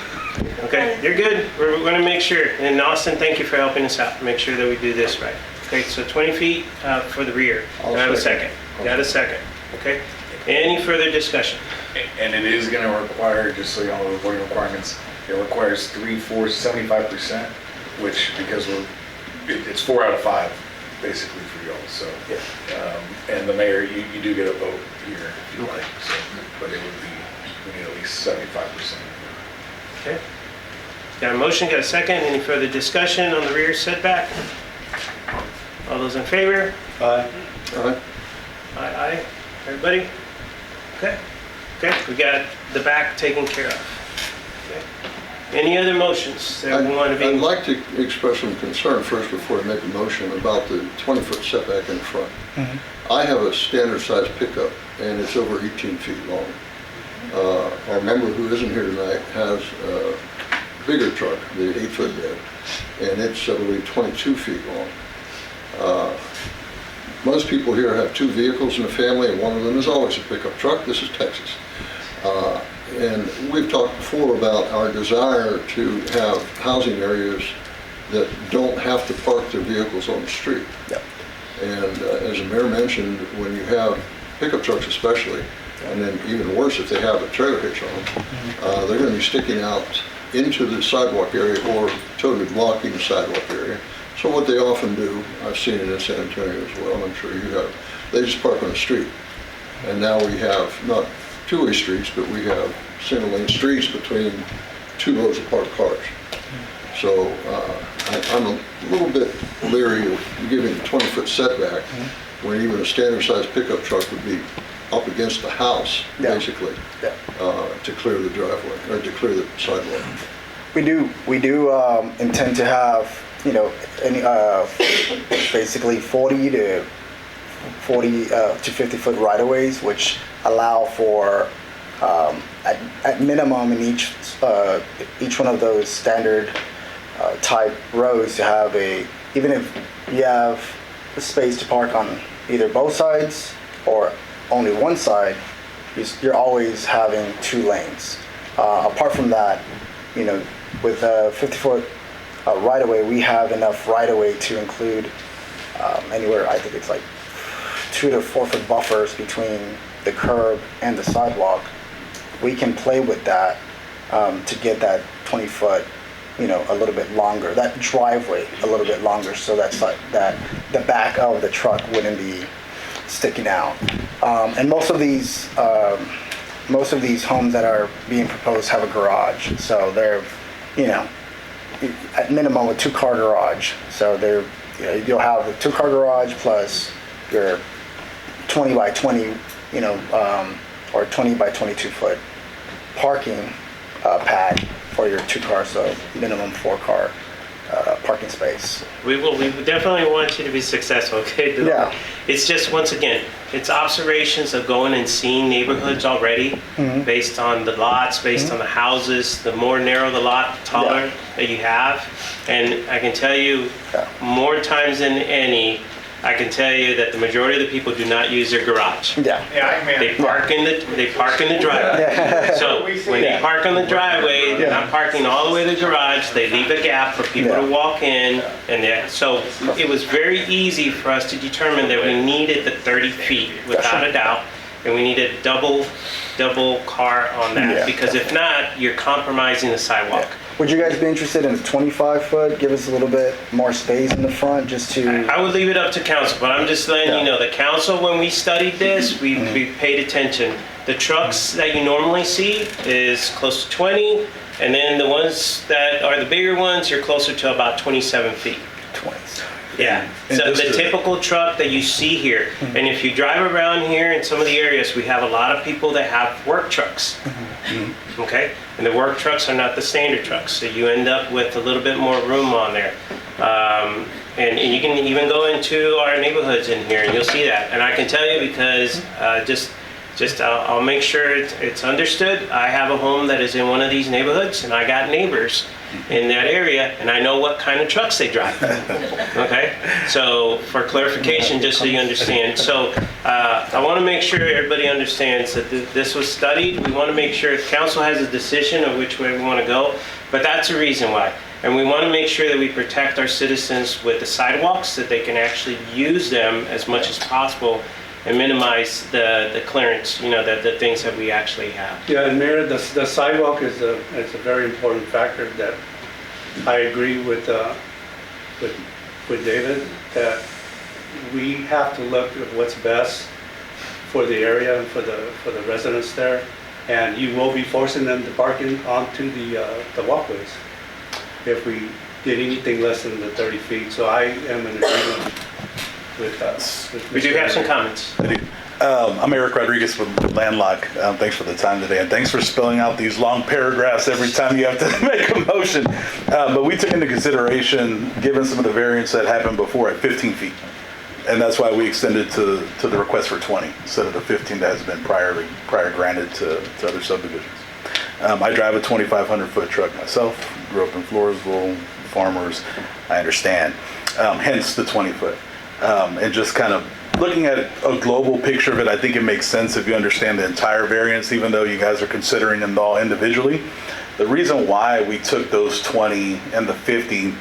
Okay, you're good. We're going to make sure. And Austin, thank you for helping us out. Make sure that we do this right. Okay, so 20 feet for the rear. Do I have a second? Got a second. Okay. Any further discussion? And it is going to require, just so you all know the voting requirements, it requires 3/4, 75%, which, because it's 4 out of 5, basically, for y'all, so. And the mayor, you do get a vote here if you like, so, but it would be, we need at least 75%. Okay. Got a motion, got a second. Any further discussion on the rear setback? All those in favor? Aye. Aye. Everybody? Okay. We got the back taken care of. Okay. Any other motions that we want to I'd be? like to express some concern first before I make a motion about the 20-foot setback in front. I have a standard size pickup and it's over 18 feet long. Our member who isn't here tonight has a bigger truck, the 8-foot bed, and it's I believe 22 feet long. Most people here have 2 vehicles in the family and one of them is always a pickup truck. This is Texas. And we've talked before about our desire to have housing areas that don't have to park their vehicles on the street. Yep. And as the mayor mentioned, when you have pickup trucks especially, and then even worse if they have a trailer hitch on them, they're going to be sticking out into the sidewalk area or totally blocking the sidewalk area. So what they often do, I've seen it in San Antonio as well, I'm sure you have, they just park on the street. And now we have not two-way streets, but we have single-lane streets between 2 rows of parked cars. So I'm a little bit leery of giving a 20-foot setback when even a standard-sized pickup truck would be up against the house, basically, to clear the driveway, or to clear the sidewalk. We do intend to have, any, basically 40 to 50 foot right-of-ways, which allow for, at minimum in each one of those standard type roads to have even if you have a space to park on either both sides, or only one side, you're always having 2 lanes. Apart from that, with a 50-foot right-of-way, we have enough right-of-way to include anywhere, I think it's like 2 to 4 foot buffers between the curb and the sidewalk. We can play with that to get that 20 foot, a little bit longer, that driveway a little bit longer, so that the back of the truck wouldn't be sticking out. And most of these homes that are being proposed have a garage, so they're, at minimum a 2-car garage. So you'll have a 2-car garage plus your 20 by 20, or 20 by 22 foot parking pad for your 2 cars, so minimum 4-car parking space. We definitely want you to be successful, okay? Yeah. It's just, once again, it's observations of going and seeing neighborhoods already, based on the lots, based on the houses. The more narrow the lot, the taller that you have. And I can tell you, more times than any, I can tell you that the majority of the people do not use their garage. Yeah. They park in the driveway. So when they park on the driveway, they're not parking all the way to the garage. They leave a gap for people to walk in, so it was very easy for us to determine that we needed the 30 feet without a doubt, and we needed double car on that, because if not, you're compromising the sidewalk. Would you guys be interested in a 25 foot? Give us a little bit more space in the front, just to. I would leave it up to council, but I'm just letting you know, the council, when we studied this, we paid attention. The trucks that you normally see is close to 20, and then the ones that are the bigger ones, you're closer to about 27 feet. 20. Yeah, so the typical truck that you see here, and if you drive around here in some of the areas, we have a lot of people that have work trucks, okay? And the work trucks are not the standard trucks, so you end up with a little bit more room on there. And you can even go into our neighborhoods in here and you'll see that. And I can tell you because I'll make sure it's understood. I have a home that is in one of these neighborhoods, and I got neighbors in that area, and I know what kind of trucks they drive. Okay? So for clarification, just so you understand. So I want to make sure everybody understands that this was studied. We want to make sure council has a decision of which way we want to go, but that's the reason why. And we want to make sure that we protect our citizens with the sidewalks, that they can actually use them as much as possible and minimize the clearance, the things that we actually have. Yeah, and Mayor, the sidewalk is a very important factor that I agree with David, that we have to look at what's best for the area and for the residents there. And you will be forcing them to park onto the walkways if we did anything less than the 30 feet. So I am in agreement with us. We do have some comments. I do. I'm Eric Rodriguez with Landlock. Thanks for the time today, and thanks for spelling out these long paragraphs every time you have to make a motion. But we took into consideration, given some of the variants that happened before, at 15 feet. And that's why we extended to the request for 20 instead of the 15 that has been prior granted to other subdivisions. I drive a 2,500 foot truck myself, grew up in Floresville, farmers, I understand, hence the 20 foot. And just kind of looking at a global picture of it, I think it makes sense if you understand the entire variance, even though you guys are considering them all individually. The reason why we took those 20 and the 50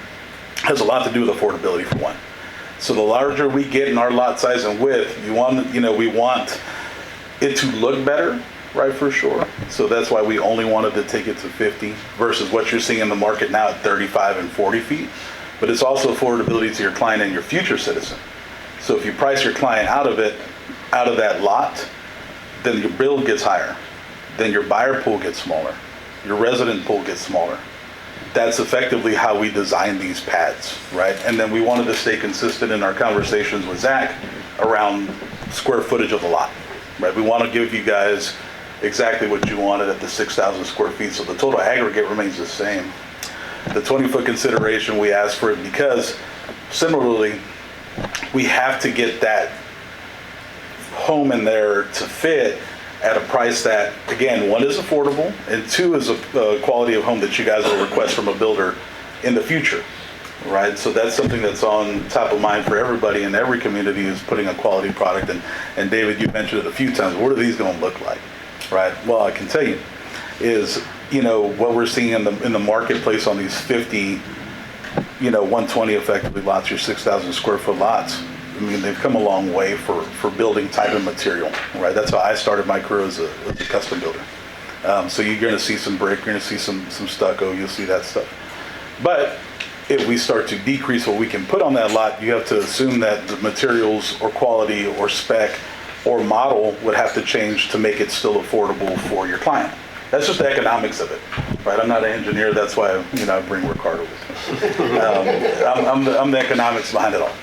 has a lot to do with affordability, for one. So the larger we get in our lot size and width, we want it to look better, right, for sure. So that's why we only wanted to take it to 50 versus what you're seeing in the market now at 35 and 40 feet. But it's also affordability to your client and your future citizen. So if you price your client out of that lot, then your bill gets higher. Then your buyer pool gets smaller. Your resident pool gets smaller. That's effectively how we design these pads, right? And then we wanted to stay consistent in our conversations with Zach around square footage of the lot, right? We want to give you guys exactly what you wanted at the 6,000 square feet, so the total aggregate remains the same. The 20-foot consideration, we asked for it because, similarly, we have to get that home in there to fit at a price that, again, one is affordable, and two is a quality of home that you guys will request from a builder in the future, right? So that's something that's on top of mind for everybody in every community is putting a quality product. And David, you mentioned it a few times. What are these going to look like, right? Well, I can tell you is, what we're seeing in the marketplace on these 50, 120 effectively lots, your 6,000 square foot lots. I mean, they've come a long way for building type of material, right? That's how I started my career as a custom builder. So you're going to see some brick, you're going to see some stucco, you'll see that stuff. But if we start to decrease what we can put on that lot, you have to assume that the materials or quality or spec or model would have to change to make it still affordable for your client. That's just the economics of it, right? I'm not an engineer, that's why I bring Ricardo with me. I'm the economics behind it all,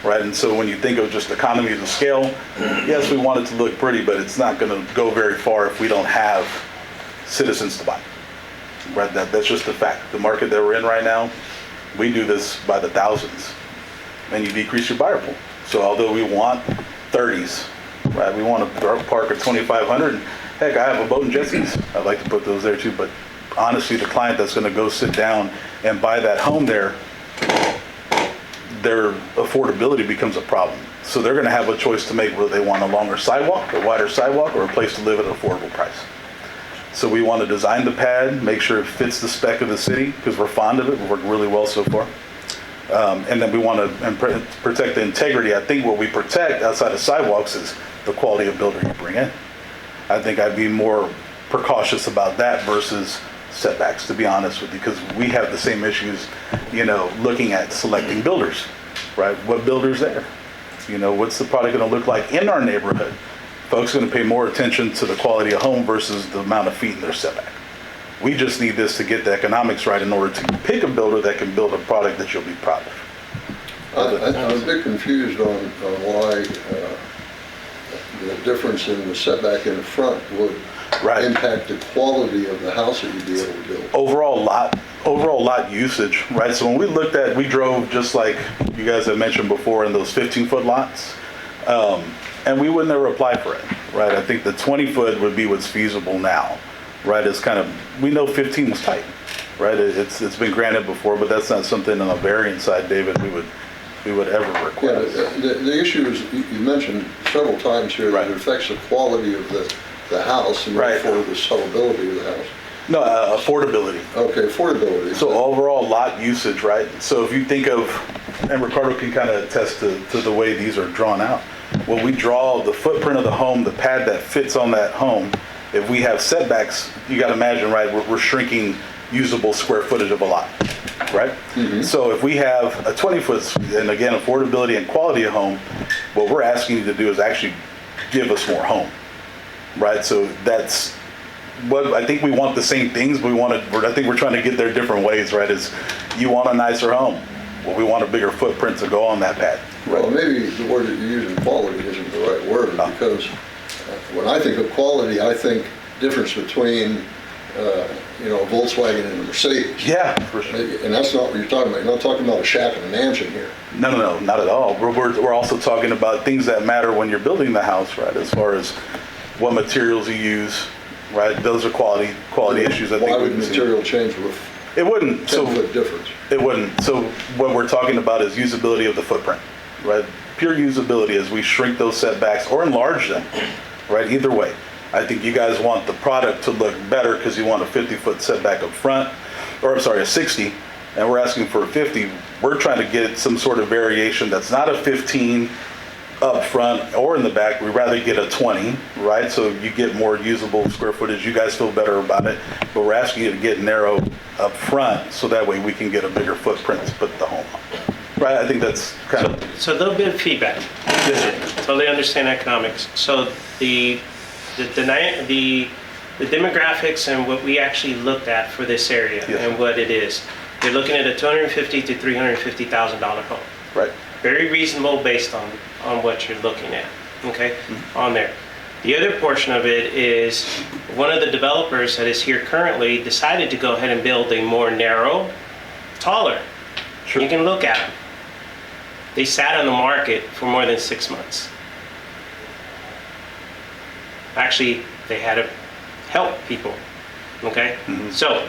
right? And so when you think of just economies of scale, yes, we want it to look pretty, but it's not going to go very far if we don't have citizens to buy, right? That's just a fact. The market that we're in right now, we do this by the thousands, and you decrease your buyer pool. So although we want 30s, right? We want to park at 2,500. Heck, I have a boat in Jesse's. I'd like to put those there too, but honestly, the client that's going to go sit down and buy that home there, their affordability becomes a problem. So they're going to have a choice to make whether they want a longer sidewalk, a wider sidewalk, or a place to live at an affordable price. So we want to design the pad, make sure it fits the spec of the city, because we're fond of it. We've worked really well so far. And then we want to protect the integrity. I think what we protect outside of sidewalks is the quality of builder you bring in. I think I'd be more precautious about that versus setbacks, to be honest with you, because we have the same issues, looking at selecting builders, right? What builder's there? What's the product going to look like in our neighborhood? Folks are going to pay more attention to the quality of home versus the amount of feet in their setback. We just need this to get the economics right in order to pick a builder that can build a product that you'll be proud of. I'm a bit confused on why the difference in the setback in the front would impact the quality of the house that you'd be able to build. Overall lot usage, right? So when we drove just like you guys have mentioned before in those 15-foot lots, and we would never apply for it, right? I think the 20-foot would be what's feasible now, right? It's we know 15 was tight, right? It's been granted before, but that's not something on the variant side, David, we would ever request. Yeah, the issue is, you mentioned several times here that it affects the quality of the house and therefore the sellability of the house. No, affordability. Okay, affordability. So overall lot usage, right? So if you think of, and Ricardo can kind of attest to the way these are drawn out. When we draw the footprint of the home, the pad that fits on that home, if we have setbacks, you got to imagine, right, we're shrinking usable square footage of a lot, right? Mm-hmm. So if we have a 20-foot, and again, affordability and quality of home, what we're asking you to do is actually give us more home, right? So that's what I think we want the same things, but I think we're trying to get there different ways, right? Is you want a nicer home. Well, we want a bigger footprint to go on that pad. Well, maybe the word that you're using, quality, isn't the right word, because when I think of quality, I think difference between a Volkswagen and a Mercedes. Yeah, for sure. And that's not what you're talking about. You're not talking about a shack and a mansion here. No, not at all. We're also talking about things that matter when you're building the house, right? As far as what materials you use, right? Those are quality issues. I think why would material change with it wouldn't 10-foot difference? It wouldn't. So what we're talking about is usability of the footprint, right? Pure usability as we shrink those setbacks or enlarge them, right? Either way. I think you guys want the product to look better because you want a 50-foot setback up front, or I'm sorry, a 60, and we're asking for a 50. We're trying to get some sort of variation that's not a 15 up front or in the back. We'd rather get a 20, right? So you get more usable square footage. You guys feel better about it, but we're asking you to get narrow up front so that way we can get a bigger footprint to put the home on. Right, I think that's kind of... So a little bit of feedback. Totally understand economics. So the demographics and what we actually looked at for this area and what it is, you're looking at a $250,000 to $350,000 home. Right. Very reasonable based on what you're looking at, okay, on there. The other portion of it is one of the developers that is here currently decided to go ahead and build a more narrow, taller. Sure. You can look at them. They sat on the market for more than 6 months. Actually, they had to help people, okay? Mm-hmm. So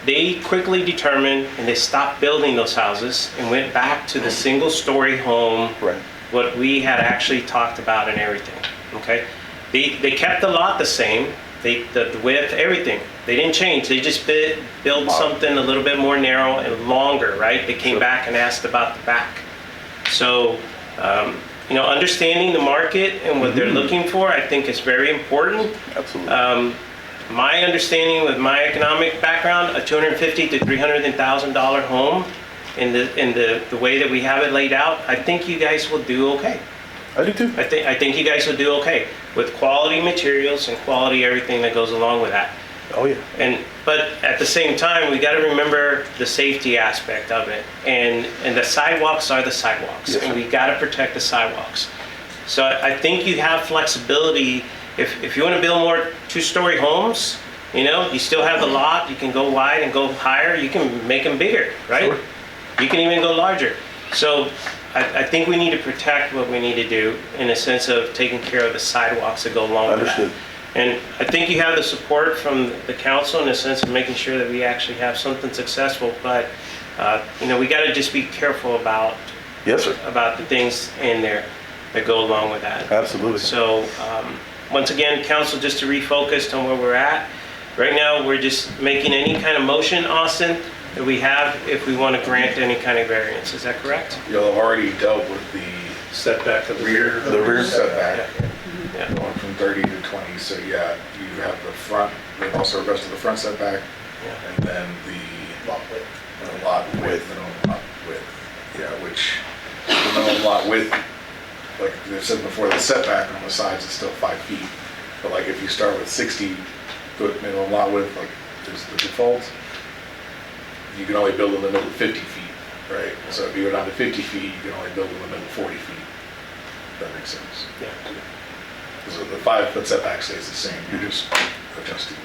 they quickly determined and they stopped building those houses and went back to the single-story home, Right. what we had actually talked about and everything, okay? They kept the lot the same, the width, everything. They didn't change, they just built something a little bit more narrow and longer, right? They came back and asked about the back. So, understanding the market and what they're looking for, I think is very important. Absolutely. My understanding with my economic background, a $250,000 to $300,000 home in the way that we have it laid out, I think you guys will do okay. I do too. I think you guys will do okay with quality materials and quality everything that goes along with that. Oh, yeah. But at the same time, we got to remember the safety aspect of it, and the sidewalks are the sidewalks, Yes, and sir. we got to protect the sidewalks. So I think you have flexibility. If you want to build more two-story homes, you still have the lot. You can go wide and go higher. You can make them bigger, right? Sure. You can even go larger. So I think we need to protect what we need to do in a sense of taking care of the sidewalks that go along with that. Understood. And I think you have the support from the council in the sense of making sure that we actually have something successful, but, we got to just be careful about Yes, sir. the things in there that go along with that. Absolutely. So, once again, council, just to refocus on where we're at, right now, we're just making any kind of motion, Austin, that we have if we want to grant any kind of variance. Is that correct? You'll have already dealt with the Setback of rear setback, Yeah. going from 30 to 20, so yeah, you have the front, but also the rest of the front setback, and then the lot width, minimum lot width, yeah, which, the minimum lot width, like I said before, the setback on the sides is still 5 feet, but like if you start with 60-foot minimum lot width, like is the default, you can only build in the middle of 50 feet, right? So if you go down to 50 feet, you can only build in the middle of 40 feet. That makes sense. Yeah. So the 5-foot setback stays the same, you're just adjusting.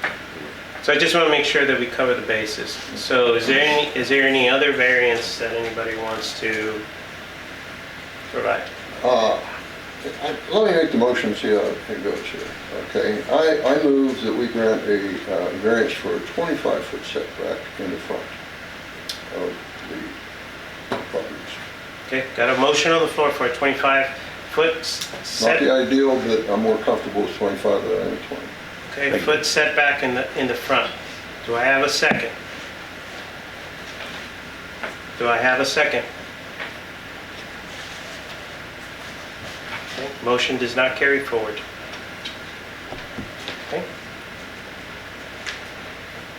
So I just want to make sure that we cover the bases. So is there any other variance that anybody wants to provide? Let me make the motion, see how it goes here. Okay, I move that we grant a variance for a 25-foot setback in the front of the properties. Okay, got a motion on the floor for a 25-foot Not set. the ideal, but I'm more comfortable with 25 than I am 20. Okay, foot setback in the front. Do I have a second? Do I have a second? Okay, motion does not carry forward. Okay.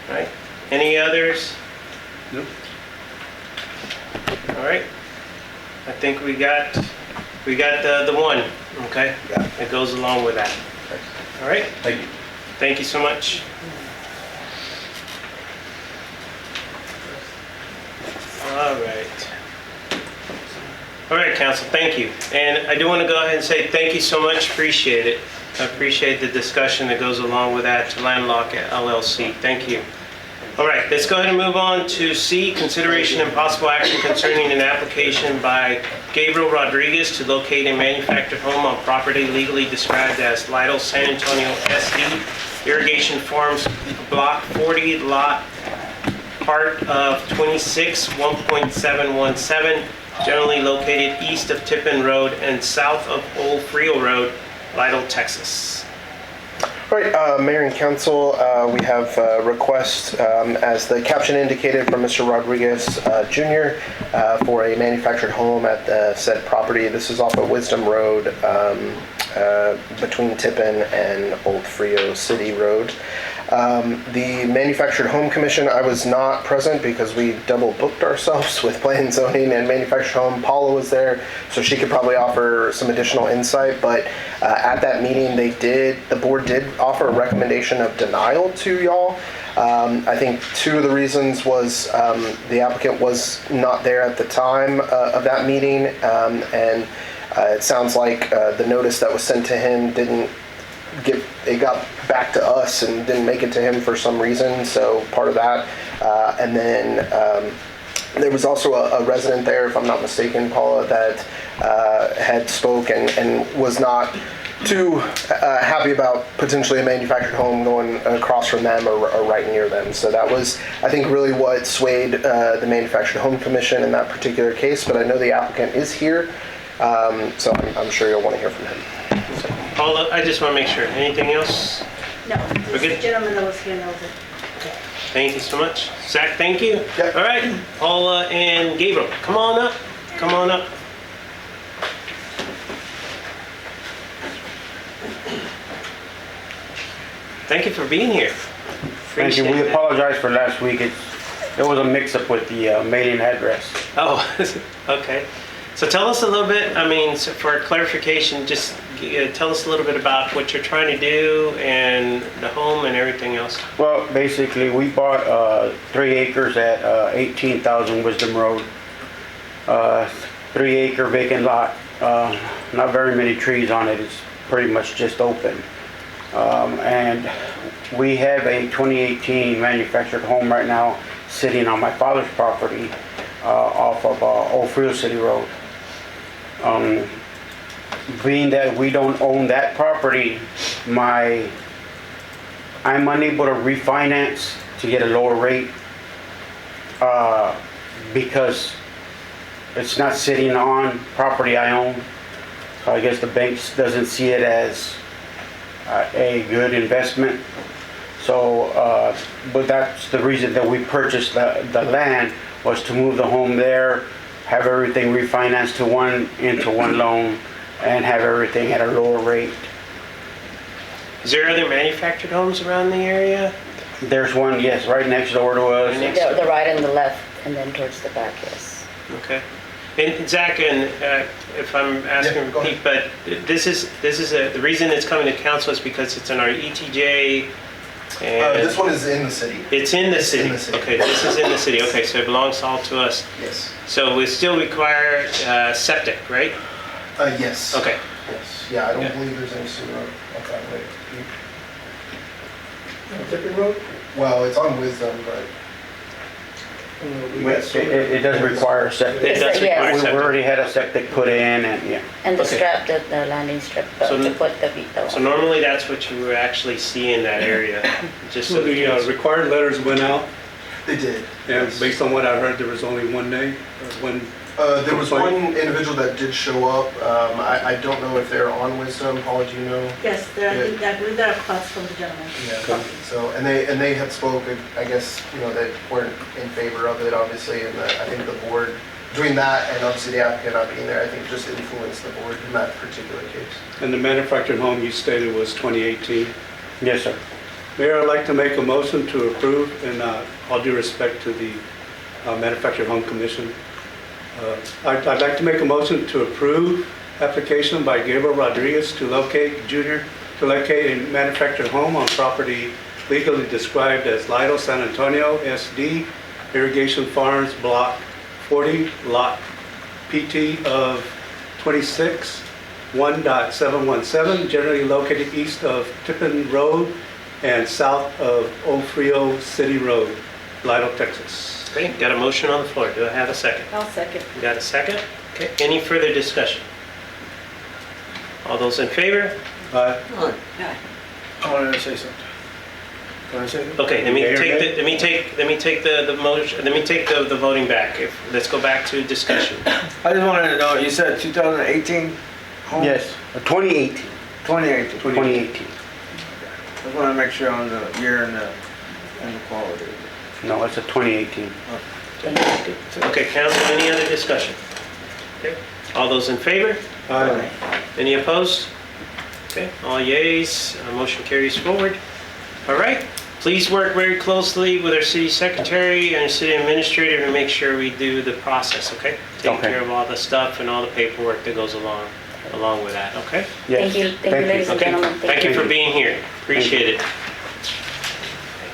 All right, any others? Nope. All right, I think we got the one, okay? Yeah. That goes along with that. All right, Thank you. thank you so much. All right. All right, council, thank you. And I do want to go ahead and say thank you so much, appreciate it. I appreciate the discussion that goes along with that to Landlock LLC. Thank you. All right, let's go ahead and move on to C, consideration and possible action concerning an application by Gabriel Rodriguez to locate a manufactured home on property legally described as Lytle San Antonio SD, Irrigation Farms, Block 40, Lot part of 26, 1.717, generally located east of Tippin Road and south of Old Frio Road, Lytle, Texas. All right, Mayor and Council, we have a request, as the caption indicated, from Mr. Rodriguez Jr. For a manufactured home at the said property. This is off of Wisdom Road, between Tippin and Old Frio City Road. The Manufactured Home Commission, I was not present because we double booked ourselves with Plan and Zoning and Manufactured Home. Paula was there, so she could probably offer some additional insight, but at that meeting the board did offer a recommendation of denial to y'all. I think two of the reasons was the applicant was not there at the time of that meeting, and it sounds like the notice that was sent to him it got back to us and didn't make it to him for some reason, so part of that. And then there was also a resident there, if I'm not mistaken, Paula, that had spoke and was not too happy about potentially a manufactured home going across from them or right near them. So that was, I think, really what swayed the Manufactured Home Commission in that particular case. But I know the applicant is here, so I'm sure you'll want to hear from him. Paula, I just want to make sure. Anything else? No, We're good? this gentleman that was here knows it. Thank you so much. Zach, thank you. Yep. All right, Paula and Gabriel, come on up. Come on up. Thank you for being here. Thank you. We Appreciate it. apologize for last week. It was a mix-up with the mailing address. Oh, okay. So tell us a little bit, I mean, so for clarification, just tell us a little bit about what you're trying to do and the home and everything else. Well, basically, we bought 3 acres at 18,000 Wisdom Road. 3-acre vacant lot. Not very many trees on it. It's pretty much just open. And we have a 2018 manufactured home right now sitting on my father's property off of Old Frio City Road. Being that we don't own that property, I'm unable to refinance to get a lower rate because it's not sitting on property I own. So I guess the bank doesn't see it as a good investment. So, but that's the reason that we purchased the land, was to move the home there, have everything refinanced into one loan, and have everything at a lower rate. Is there other manufactured homes around the area? There's one, yes, right next door to us. Right next- The right and the left, and then towards the back, yes. Okay. And Zach, and if I'm asking Yeah, go Pete, but the reason it's coming to council is because it's in our ETJ and This one is in the city. it's in the city. in the city. Okay, this is in the city. Okay, so it belongs all to us. Yes. So we still require septic, right? Yes. Okay. Yes. Yeah, I don't Yeah. believe there's any sewer up that way. Tipping Road? Well, it's on Wisdom, but. It does require a septic. It does Yes. require We septic. already had a septic put in, and yeah. And the Okay. strap, the landing strip So to put the Vito. So normally that's what you would actually see in that area, just so So the required letters went out, They did. and based on what I heard, there was only one name, or one. There was one individual that did show up. I don't know if they're on Wisdom. Paula, do you know? Yes, I believe there are across from the gentleman. Yeah. So, and they had spoken, I guess, they weren't in favor of it, obviously, and I think the board, doing that and obviously the applicant not being there, I think just influenced the board in that particular case. And the manufactured home you stated was 2018. Yes, sir. Mayor, I'd like to make a motion to approve, and all due respect to the Manufactured Home Commission. I'd like to make a motion to approve application by Gabriel Rodriguez to locate a manufactured home on property legally described as Lytle San Antonio SD Irrigation Farms Block 40, Lot PT of 26, 1.717, generally located east of Tippin Road and south of Old Frio City Road, Lytle, Texas. Okay, got a motion on the floor. Do I have a second? I'll second. Got a second? Okay, any further discussion? All those in favor? I wanted to say something. Can I say something? Okay, let me take the motion, let me take the voting back. Let's go back to discussion. I just wanted to know, you said 2018 home? Yes, 2018. 2018. 2018. Just want to make sure on the year and the quality. No, it's a 2018. Okay, council, any other discussion? Okay, all those in favor? Aye. Any opposed? Okay, all yeas, motion carries forward. All right, please work very closely with our city secretary and city administrator to make sure we do the process, okay? Take Okay. care of all the stuff and all the paperwork that goes along with that, okay? Yes. Thank you, ladies and Okay. gentlemen. Thank you for being here, appreciate it.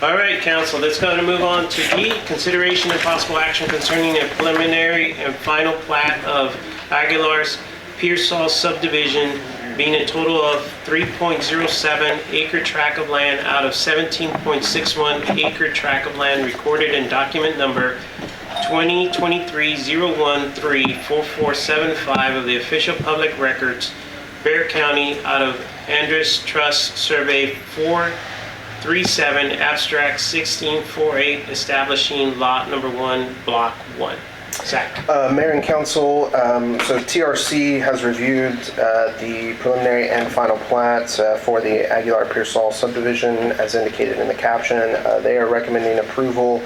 All right, council, let's go and move on to E, consideration and possible action concerning a preliminary and final plat of Aguilar's Pearsall subdivision, being a total of 3.07 acre tract of land out of 17.61 acre tract of land recorded in document number 2023-013-4475 of the official public records Bear County out of Andrus Trust Survey 437, abstract 1648, establishing lot number 1, block 1. Zach. Mayor and council, so TRC has reviewed the preliminary and final plats for the Aguilar Pearsall subdivision as indicated in the caption. They are recommending approval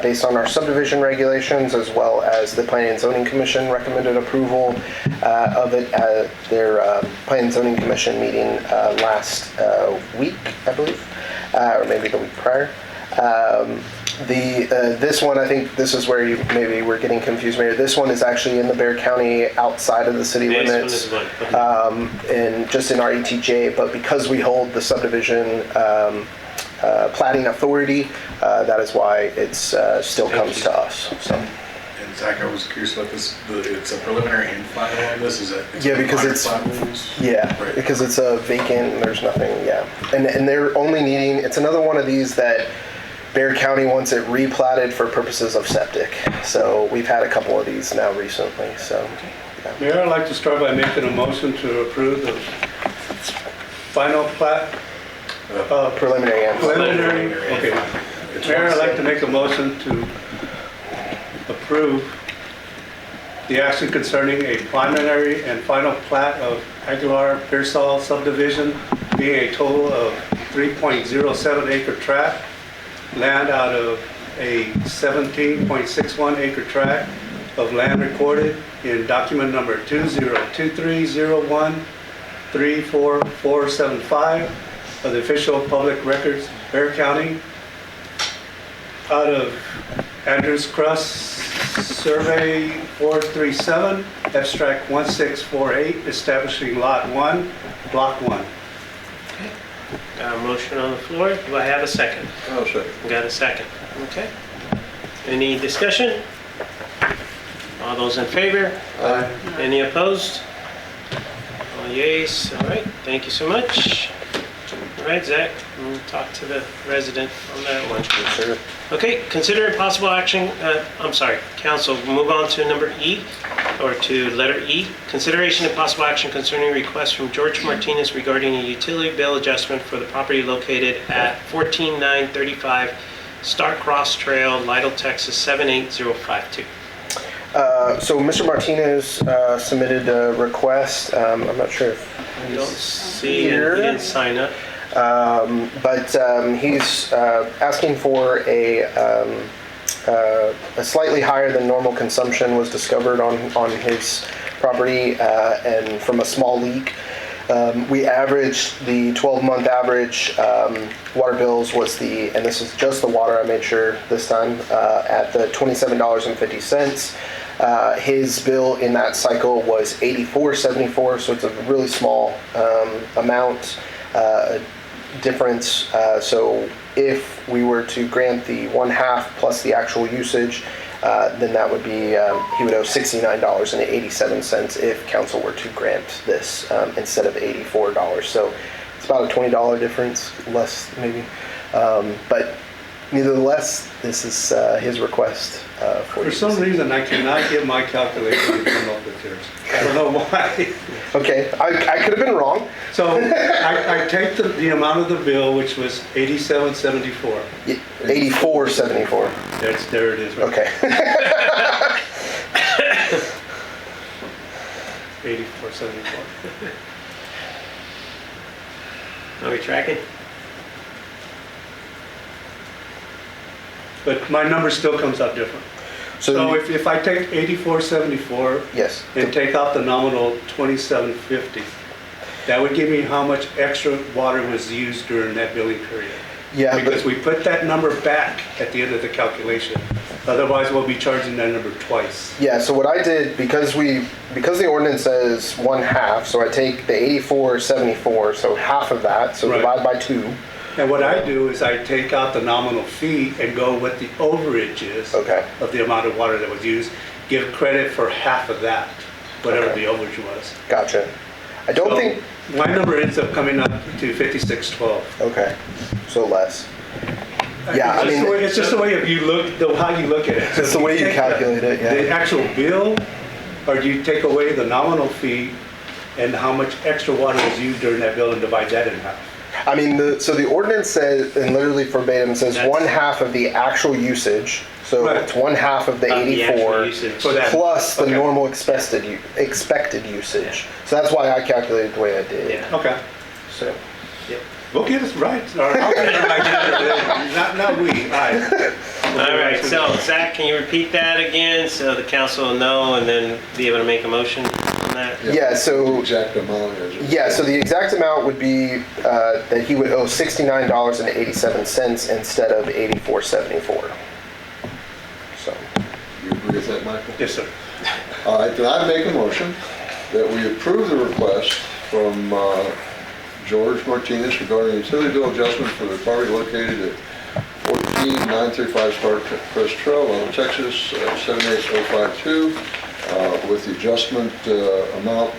based on our subdivision regulations as well as the Planning and Zoning Commission recommended approval of it at their Planning and Zoning Commission meeting last week, I believe, or maybe the week prior. This one, I think this is where you maybe were getting confused, Mayor. This one is actually in the Bear County outside of the city limits, and just in our ETJ. But because we hold the subdivision platting authority, that is why it's still comes to us. So. And Zach, I was curious about this. It's a preliminary and final on this. Is it? Yeah, because it's right. because it's a vacant. And there's nothing. Yeah, and they're only needing. It's another one of these that Bear County wants it replatted for purposes of septic. So we've had a couple of these now recently. So, yeah. Mayor, I'd like to start by making a motion to approve the final plat. Preliminary and Preliminary, okay. Mayor, I'd like to make a motion to approve the action concerning a preliminary and final plat of Aguilar Pearsall subdivision being a total of 3.07 acre tract, land out of a 17.61 acre tract of land recorded in document number 202301-34475 of the official public records, Bear County, out of Andrews Crust Survey 437, abstract 1648, establishing lot 1, block 1. Got a motion on the floor. Do I have a second? I'll second. Got a second. Okay. Any discussion? All those in favor? Aye. Any opposed? All yeas. All right. Thank you so much. All right, Zach, we'll talk to the resident on that one. Sure. Okay, consider possible action, council, move on to number E, or to letter E. Consideration of possible action concerning request from George Martinez regarding a utility bill adjustment for the property located at 14935 Starcross Trail, Lytle, Texas 78052. So Mr. Martinez submitted a request. I'm not sure if I don't see, he didn't sign up. But he's asking for a slightly higher than normal consumption was discovered on his property and from a small leak. We averaged the 12-month average water bills was and this is just the water, I made sure this time, at the $27.50. His bill in that cycle was $84.74, so it's a really small amount difference. So if we were to grant the 1/2 plus the actual usage, then that would be, he would owe $69.87 if council were to grant this instead of $84. So it's about a $20 difference, less maybe. But nevertheless, this is his request For some reason, I cannot get my calculation to come up with yours. I don't know why. Okay, I could have been wrong. So I take the amount of the bill, which was $87.74. $84.74. There it is. Right? Okay. $84.74. Are we tracking? But my number still comes out different. So if I take $84.74 Yes. and take out the nominal $27.50, that would give me how much extra water was used during that billing period. Yeah, Because we put that number back at the end of the calculation. Otherwise, we'll be charging that number twice. Yeah, so what I did, because the ordinance says 1/2, so I take the $84.74, so half of that, so Right. divide by 2. And what I do is I take out the nominal fee and go what the overage is Okay. of the amount of water that was used, give credit for half of that, whatever Okay. the overage was. Gotcha. I don't So think, my number ends up coming up to $56.12. okay, so less. Yeah, I mean, It's just the way if you look, how you look at it. So it's if the way you take calculate it, The yeah. actual bill, or do you take away the nominal fee and how much extra water was used during that bill and divide that in half. I mean, so the ordinance says, and literally verbatim says, That's- 1/2 of the actual usage. So Right. it's 1/2 of the Of the actual 84 usage. For that. plus the Okay. normal expected usage. So that's why I calculated the way I did. Yeah. Okay. So. We'll get us right. Or I'll get it right. Not we. Aye. All right, so Zach, can you repeat that again so the council will know and then be able to make a motion on that? Yeah, so- Exact amount is. Yeah, so the exact amount would be that he would owe $69.87 instead of $84.74. So. You agree with that, Michael? Yes, sir. All right, then I make a motion that we approve the request from George Martinez regarding utility bill adjustment for the property located at 14935 Star Crest Trail, Lytle, Texas, 78052, with the adjustment amount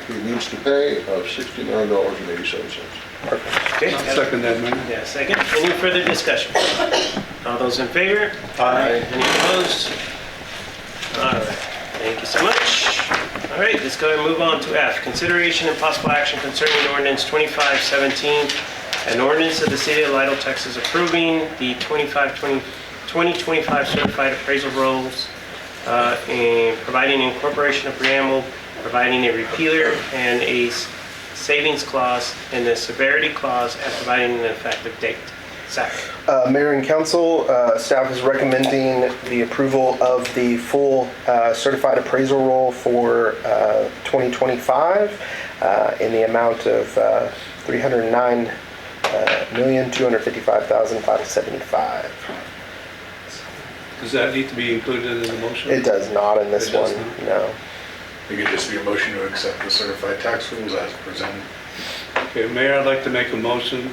he needs to pay of $69.87. Okay, I'll second that, man. yeah, second. Any further discussion? All those in favor? Aye. Any opposed? All right, thank you so much. All right, let's go ahead and move on to F. Consideration and possible action concerning ordinance 2517, an ordinance of the City of Lytle, Texas approving the 2025 certified appraisal rolls and providing incorporation of preamble, providing a repealer and a savings clause and the severity clause, and providing an effective date. Zach. Mayor and council, staff is recommending the approval of the full certified appraisal roll for 2025 in the amount of $309,255,575. Does that need to be included in the motion? It does not in this It does one, not. no. It could just be a motion to accept the certified tax rules as presented. Okay, Mayor, I'd like to make a motion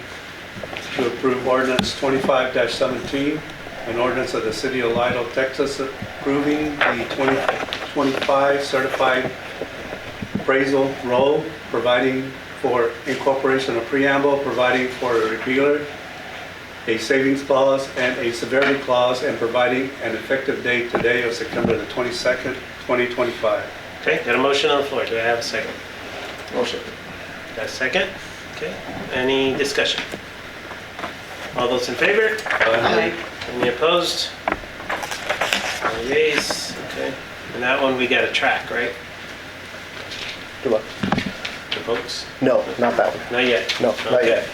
to approve ordinance 25-17, an ordinance of the City of Lytle, Texas, approving the 2025 certified appraisal roll, providing for incorporation of preamble, providing for a repealer, a savings clause, and a severity clause, and providing an effective date today of September the 22nd, 2025. Okay, got a motion on the floor. Do I have a second? Also, Got a second? Okay, any discussion? All those in favor? Aye. Any opposed? No yeas, okay. And that one we got a track, right? Good luck. The votes? No, not that one. Not yet? No, not Okay. yet.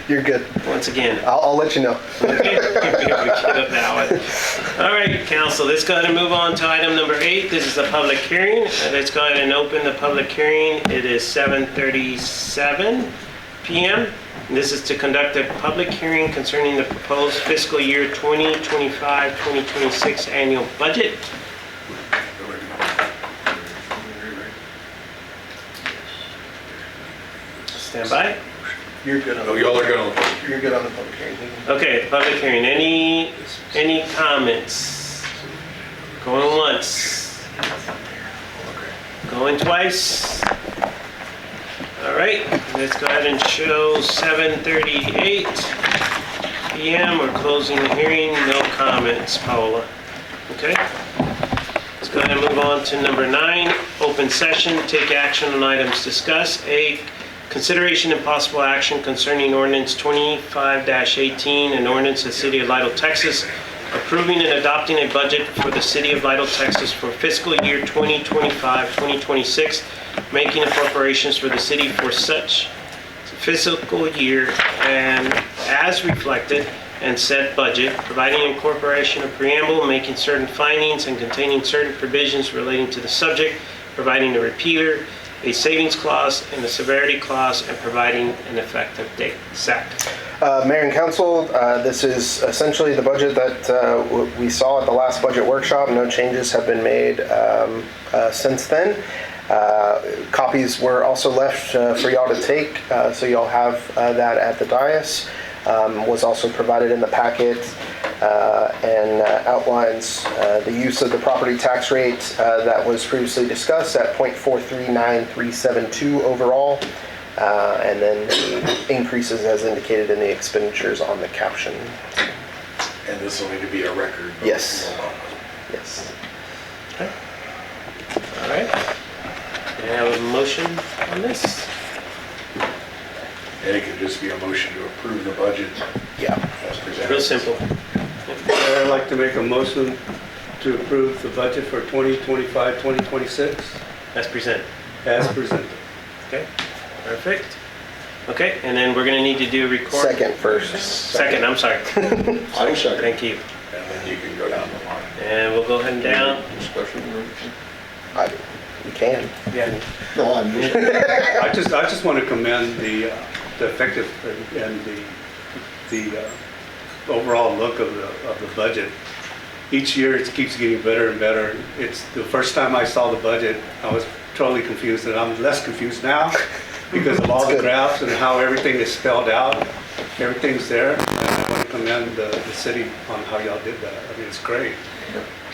You're good. Once again. I'll let you know. Okay, we get up that one. All right, council, let's go ahead and move on to item number 8. This is a public hearing. Let's go ahead and open the public hearing. It is 7:37 p.m. This is to conduct a public hearing concerning the proposed fiscal year 2025-2026 annual budget. Stand by. You're good Oh, y'all are good on the public hearing. You're good on the public hearing. Okay, public hearing. Any comments? Going once. Going twice. All right, let's go ahead and show 7:38 p.m. We're closing the hearing. No comments, Paola. Okay? Let's go ahead and move on to number 9, open session. Take action on items discussed. A, consideration and possible action concerning ordinance 25-18, an ordinance of the City of Lytle, Texas, approving and adopting a budget for the City of Lytle, Texas for fiscal year 2025-2026, making appropriations for the city for such fiscal year and as reflected and said budget, providing incorporation of preamble, making certain findings and containing certain provisions relating to the subject, providing a repealer, a savings clause, and a severity clause, and providing an effective date. Zach. Mayor and council, this is essentially the budget that we saw at the last budget workshop. No changes have been made since then. Copies were also left for y'all to take, so y'all have that at the dais. Was also provided in the packet and outlines the use of the property tax rate that was previously discussed at 0.439372 overall, and then the increases as indicated in the expenditures on the caption. And this will need to be a record. Yes. Yes. All right. I have a motion on this? And it could just be a motion to approve the budget Yeah. as presented. Real simple. I'd like to make a motion to approve the budget for 2025, 2026 As presented. as presented. Okay, perfect. Okay, and then we're gonna need to do a record. Second first. Second, I'm sorry. I second. Thank you. And then you can go down the line. And we'll go ahead and down. Discussion or anything? You can. Yeah. No, I'm just, I just want to commend the effective and the overall look of the budget. Each year it keeps getting better and better. It's the first time I saw the budget, I was totally confused, and I'm less confused now because of all the graphs and how everything is spelled out. Everything's there. And I want to commend the city on how y'all did that. I mean, it's great.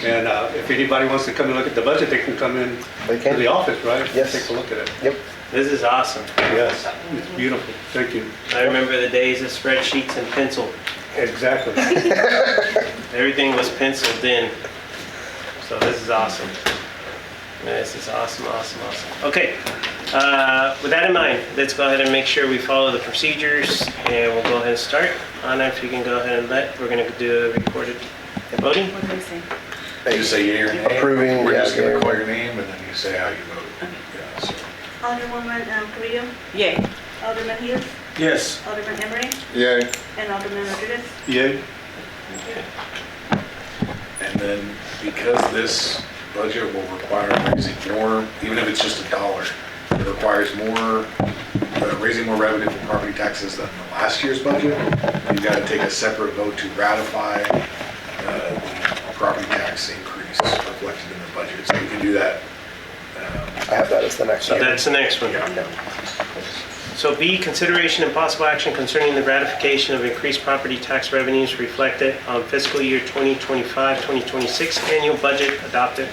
And if anybody wants to come and look at the budget, they can come in They can. to the office, right? Yes. Take a look at it. Yep. This is awesome. Yes, it's beautiful. Thank you. I remember the days of spreadsheets and pencil. Exactly. Everything was penciled in. So this is awesome. This is awesome, awesome, awesome. Okay, with that in mind, let's go ahead and make sure we follow the procedures, and we'll go ahead and start. Anna, if you can go ahead and we're gonna do a recorded voting. What do we say? You just say yea or nay. Approving, We're yeah, just yea gonna or call nay. your name and then you say how you vote. Yeah, so. Alderwoman Carrillo, Yay. Alderman Hughes, Yes. Alderman Emery, yay. and Alderman Rodriguez. Yay. And then because this budget will require raising more, even if it's just $1, it requires more, raising more revenue from property taxes than the last year's budget. You've got to take a separate vote to ratify the property tax increase reflected in the budget. So you can do that. I have that as the next So item. that's the next one. Yeah. So B, consideration and possible action concerning the ratification of increased property tax revenues reflected on fiscal year 2025-2026 annual budget adopted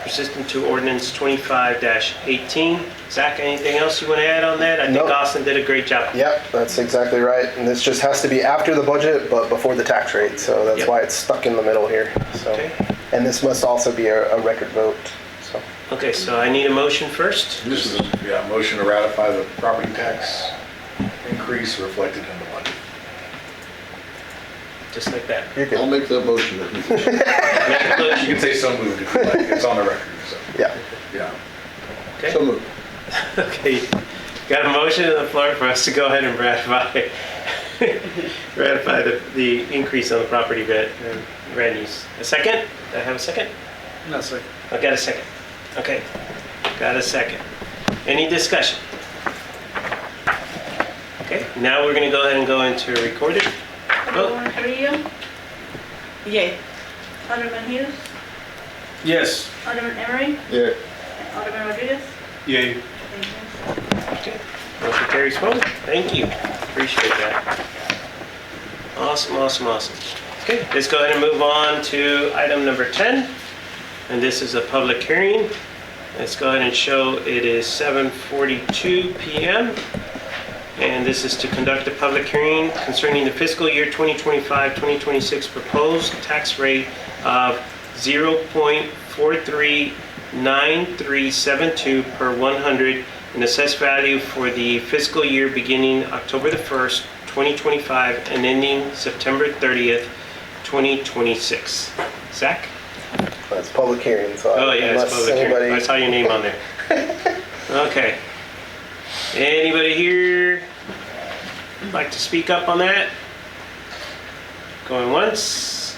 persistent to ordinance 25-18. Zach, anything else you want to add on that? I think Nope. Austin did a great job. Yep, that's exactly right. And this just has to be after the budget, but before the tax rate. So that's Yep. why it's stuck in the middle here. So, Okay. and this must also be a record vote. So, Okay, so I need a motion first. This is, yeah, motion to ratify the property tax increase reflected in the budget. Just like that. you're I'll good. make that motion. Make a You motion. can say so moved if you like. It's on the record, so, Yeah. yeah. Okay. So moved. Okay, got a motion on the floor for us to go ahead and ratify the increase on the property revenues. A second? Do I have a second? No, sir. I got a second. Okay, got a second. Any discussion? Okay, now we're gonna go ahead and go into a recorded vote. Alderwoman Carrillo, Yay. Alderman Hughes, Yes. Alderman Emery, Yeah. and Alderman Rodriguez. Yay. Thank you. Okay, motion carries forward. Thank you, appreciate that. Awesome, awesome, awesome. Okay, let's go ahead and move on to item number 10. And this is a public hearing. Let's go ahead and show it is 7:42 p.m. And this is to conduct a public hearing concerning the fiscal year 2025-2026 proposed tax rate of 0.439372 per 100 in assessed value for the fiscal year beginning October the 1st, 2025 and ending September 30th, 2026. Zach? That's public hearing. So Oh, yeah, it's unless public hearing. anybody- I saw your name on there. Okay. Anybody here like to speak up on that? Going once?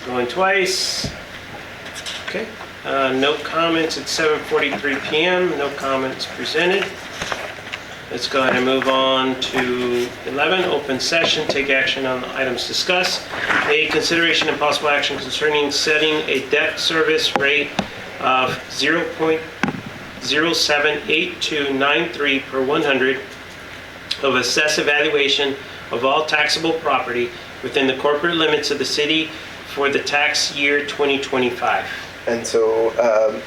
Going twice? Okay. No comments at 7:43 p.m. No comments presented. Let's go ahead and move on to 11, open session, take action on the items discussed. A, consideration and possible action concerning setting a debt service rate of 0.078293 per 100 of assessed evaluation of all taxable property within the corporate limits of the city for the tax year 2025. And so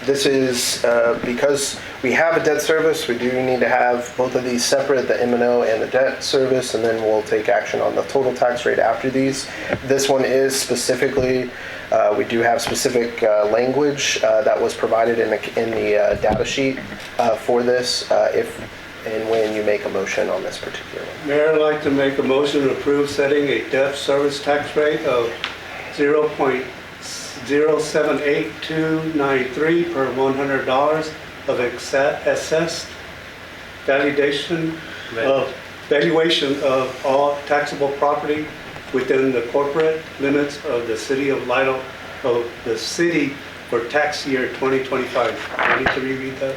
this is because we have a debt service, we do need to have both of these separate, the M&O and the debt service, and then we'll take action on the total tax rate after these. This one is specifically, we do have specific language that was provided in the data sheet for this if and when you make a motion on this particular one. Mayor, I'd like to make a motion to approve setting a debt service tax rate of 0.078293 per $100 of assessed valuation of all taxable property within the corporate limits of the city of Lytle, of the city for tax year 2025. I need to reread that.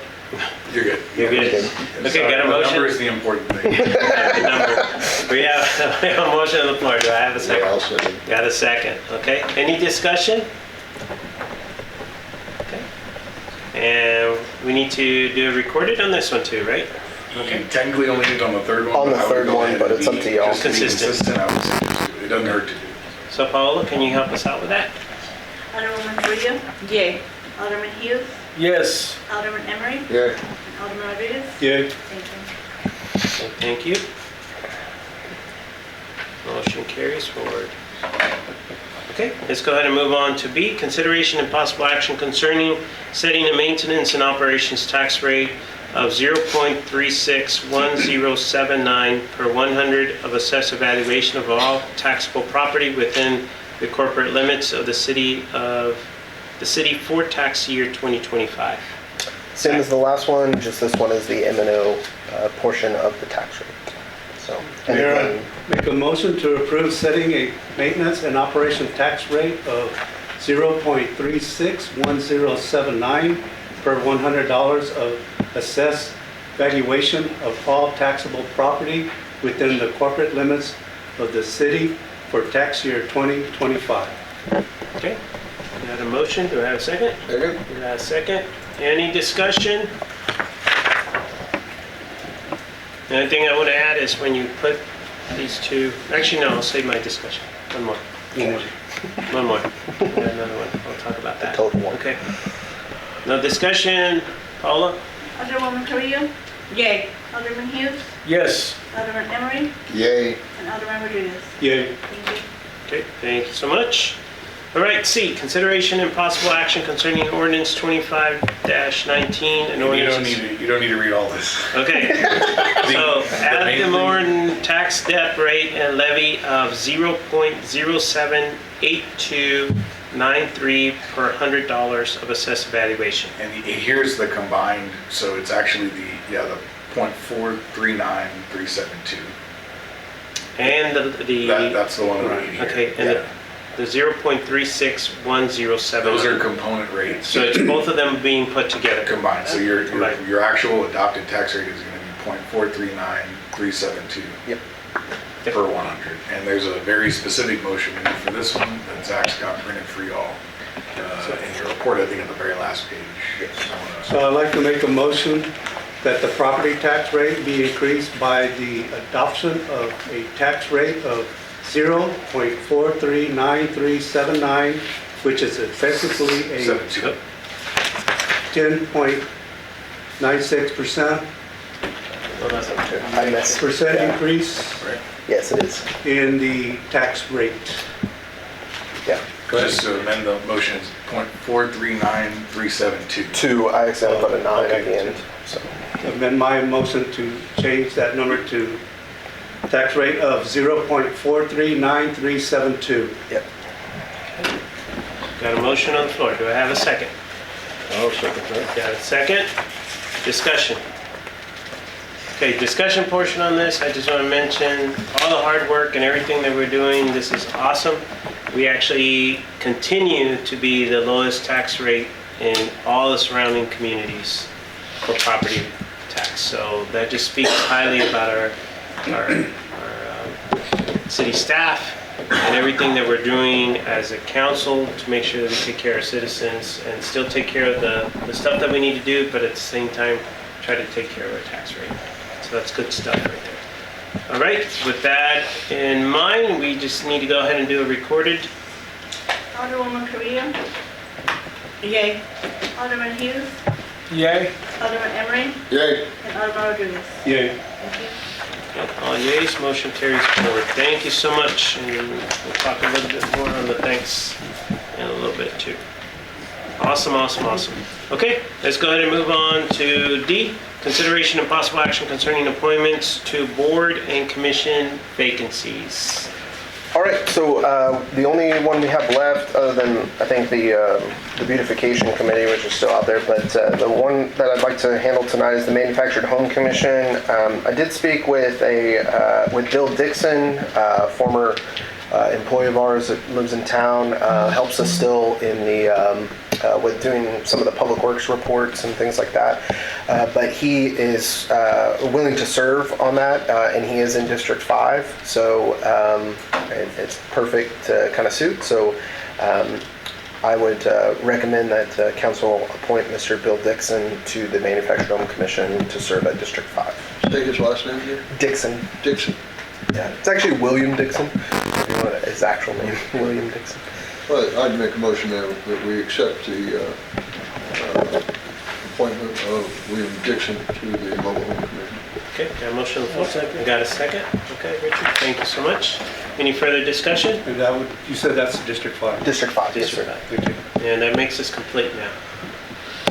You're good. You're good. Okay, got a The motion? number is the important thing. The number. We have a motion on the floor. Do I have a Yeah, second? I'll second. Got a second. Okay, any discussion? Okay. And we need to do a recorded on this one too, right? Okay. Technically only need on the third one. On the but I would third go one, ahead but and it's up be- to y'all. Just to be Consistent. consistent, I would say just do it. It doesn't hurt to do. So Paola, can you help us out with that? Alderwoman Carrillo? Yay. Alderman Hughes? Yes. Alderman Emery? Yeah, Alderman Rodriguez? Yeah. Thank you. Thank you. Motion carries forward. Okay, let's go ahead and move on to B, consideration and possible action concerning setting a maintenance and operations tax rate of 0.361079 per 100 of assessed evaluation of all taxable property within the corporate limits of the city for tax year 2025. Same as the last one, just this one is the M&O portion of the tax rate. So, and Mayor, again, I make a motion to approve setting a maintenance and operation tax rate of 0.361079 per $100 of assessed valuation of all taxable property within the corporate limits of the city for tax year 2025. Okay, got a motion, do I have a second? second? Got a second. Any discussion? The only thing I would add is when you put these two, actually no, I'll save my discussion. One more. One more. I got another one. I'll talk about that. total one. Okay. No discussion. Paula? Alderwoman Carrillo? Yay. Alderman Hughes? Yes. Alderman Emery? Yay. And Alderman Rodriguez? Yeah. Thank you. Okay, thank you so much. All right, C, consideration and possible action concerning ordinance 25-19 and You don't ordinance. need to read all this. Okay, so add main the thing- Morton tax depth rate and levy of 0.078293 per $100 of assessed valuation. And here's the combined, so it's actually the 0.439372. And That's the one that we need here. okay, and the 0.361079. Those are component rates So it's both of them being put together. combined. So Combined. your actual adopted tax rate is going to be 0.439372 Yep. per 100. And there's a very specific motion we need for this one that Zach's got printed for y'all in your report, I think at the very last page. So I'd like to make a motion that the property tax rate be increased by the adoption of a tax rate of 0.439379, which is effectively a 72. 10.96% Well, that's okay. I missed. increase Right. Yes, it is. in the tax rate. Yeah. Just to amend the motion, it's 0.439372. I accidentally put a 9 at Okay. the end. So, Amend my motion to change that number to tax rate of 0.439372. yep. Got a motion on the floor. Do I have a second? I'll second that. Got a second? Discussion. Okay, discussion portion on this, I just want to mention all the hard work and everything that we're doing. This is awesome. We actually continue to be the lowest tax rate in all the surrounding communities for property tax. So that just speaks highly about our city staff and everything that we're doing as a council to make sure that we take care of our citizens and still take care of the stuff that we need to do, but at the same time, try to take care of our tax rate. So that's good stuff right there. All right, with that in mind, we just need to go ahead and do a recorded. Alderwoman Carrillo? Yay. Alderman Hughes, Yay. Alderman Emery, Yay. and Alderman Rodriguez. Yay. Thank you. All yeas, motion carries forward. Thank you so much, and we'll talk a little bit more on the thanks in a little bit too. Awesome, awesome, awesome. Okay, let's go ahead and move on to D, consideration and possible action concerning appointments to board and commission vacancies. All right, so the only one we have left, other than I think the beautification committee, which is still out there, but the one that I'd like to handle tonight is the Manufactured Home Commission. I did speak with with Bill Dixon, former employee of ours that lives in town, helps us still in the with doing some of the public works reports and things like that. But he is willing to serve on that, and he is in District 5, so it's perfect kind of suit. So I would recommend that council appoint Mr. Bill Dixon to the Manufactured Home Commission to serve at District 5. Take his last name here? Dixon. Dixon. Yeah, it's actually William Dixon. If you want his actual name, William Dixon. Well, I'd make a motion that we accept the appointment of William Dixon to the Mobile Home Commission. Okay, got a motion on the floor. Got a second? Okay, Richard, thank you so much. Any further discussion? And that would, you said that's District 5? District 5, yes, District sir. 5. Good deal. And that makes us complete now.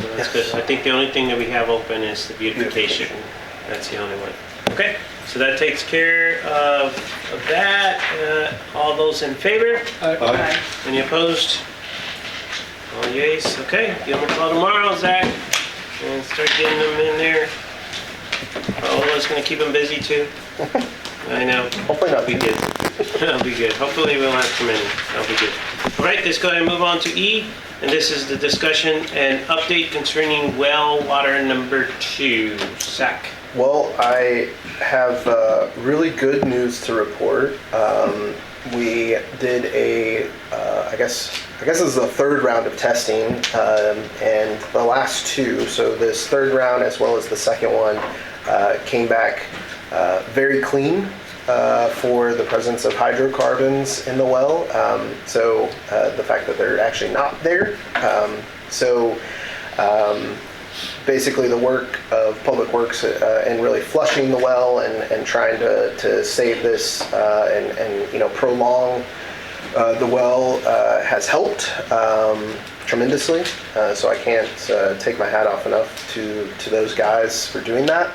So that's good. I think the only thing that we have open is the beautification. That's the only one. Okay, so that takes care of that. All those in favor? Aye. Any opposed? All yeas. Okay, give them a call tomorrow, Zach, and start getting them in there. Paola's gonna keep them busy too. I know. Hopefully not. That'll be good. That'll be good. Hopefully we won't have too many. That'll be good. All right, let's go ahead and move on to E. And this is the discussion and update concerning well water number 2. Zach. Well, I have really good news to report. We did I guess this is the third round of testing, and the last two, so this third round as well as the second one, came back very clean for the presence of hydrocarbons in the well. So the fact that they're actually not there. Basically the work of Public Works and really flushing the well and trying to save this and prolong the well has helped tremendously. So I can't take my hat off enough to those guys for doing that.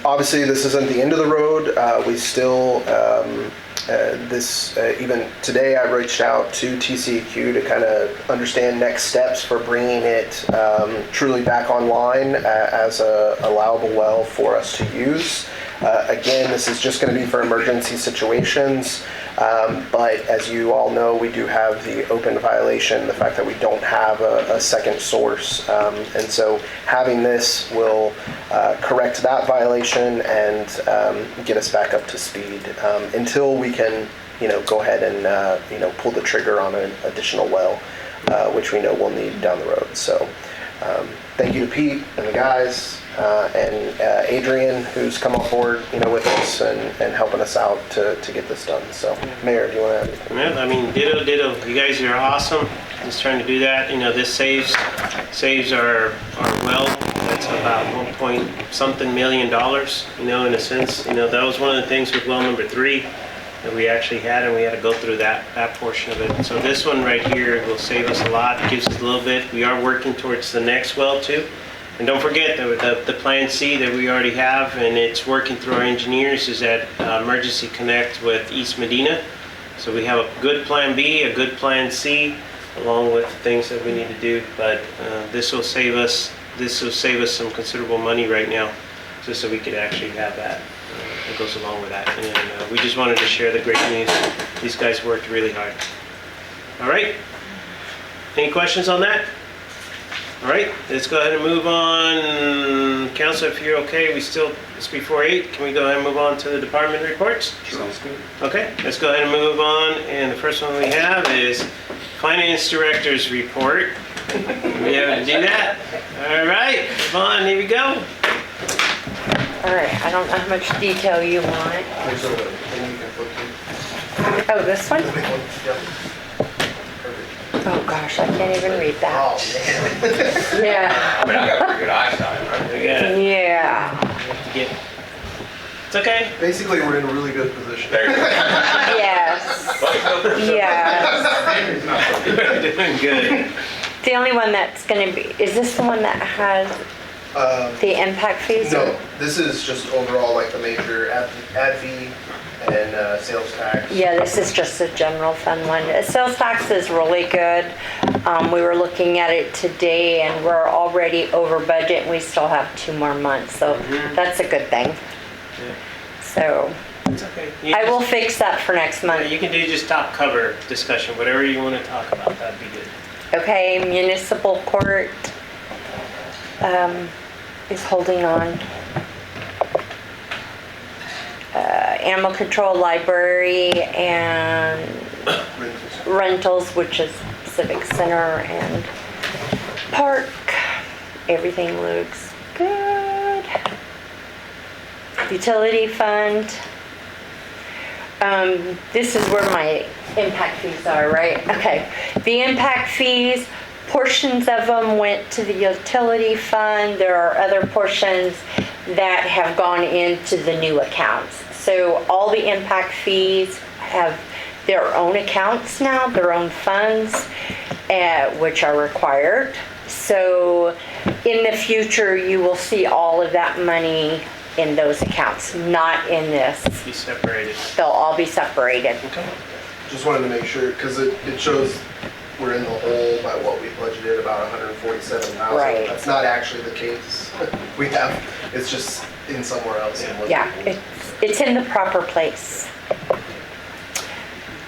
Obviously this isn't the end of the road. We still even today I reached out to TCEQ to kind of understand next steps for bringing it truly back online as a allowable well for us to use. Again, this is just going to be for emergency situations, but as you all know, we do have the open violation, the fact that we don't have a second source, and so having this will correct that violation and get us back up to speed until we can go ahead and pull the trigger on an additional well, which we know we'll need down the road. So thank you to Pete and the guys and Adrian, who's come on board with us and helping us out to get this done. So Mayor, do you want to add anything? Yeah, I mean, ditto. You guys are awesome. Just trying to do that. This saves our well. That's about 1 point something million dollars. In a sense. That was one of the things with well number 3 that we actually had, and we had to go through that portion of it. So this one right here will save us a lot. Gives us a little bit. We are working towards the next well too. And don't forget the plan C that we already have, and it's working through our engineers, is that emergency connect with East Medina. So we have a good plan B, a good plan C, along with the things that we need to do. But this will save us some considerable money right now, just so we could actually have that. That goes along with that. And we just wanted to share the great news. These guys worked really hard. All right. Any questions on that? All right, let's go ahead and move on. Council, if you're okay, it's before 8. Can we go ahead and move on to the department reports? Sounds good. Okay, let's go ahead and move on. And the first one we have is Finance Director's Report. We have to do that. All right, Devine, here we go. All right, I don't know how much detail you want. Oh, this one? Oh gosh, I can't even read that. Oh, man. Yeah, I mean, I got pretty good eyesight, right? We got it. yeah. It's okay. Basically, we're in a really good position. There you go. Yes, yes. Doing good. The only one that's gonna be, is this the one that has the impact fees? No, this is just overall like the major ad fee and sales tax. Yeah, this is just a general fund one. Sales tax is really good. We were looking at it today and we're already over budget and we still have 2 more months, so that's a good thing. So It's okay. You I will just- fix that for next Yeah, month. you can do just top cover discussion, whatever you want to talk about, that'd be good. Okay, municipal court is holding on. Animal control, library, and rentals, which is civic center and park. Everything looks good. Utility fund. This is where my impact fees are, right? Okay. The impact fees, portions of them went to the utility fund. There are other portions that have gone into the new accounts. So all the impact fees have their own accounts now, their own funds, which are required. So in the future, you will see all of that money in those accounts, not in this. Be separated. They'll all be separated. Okay. Just wanted to make sure, because it shows we're in the hole by what we budgeted, about 147,000. Right. That's not actually the case. It's just in somewhere else. Yeah, it's in the proper place.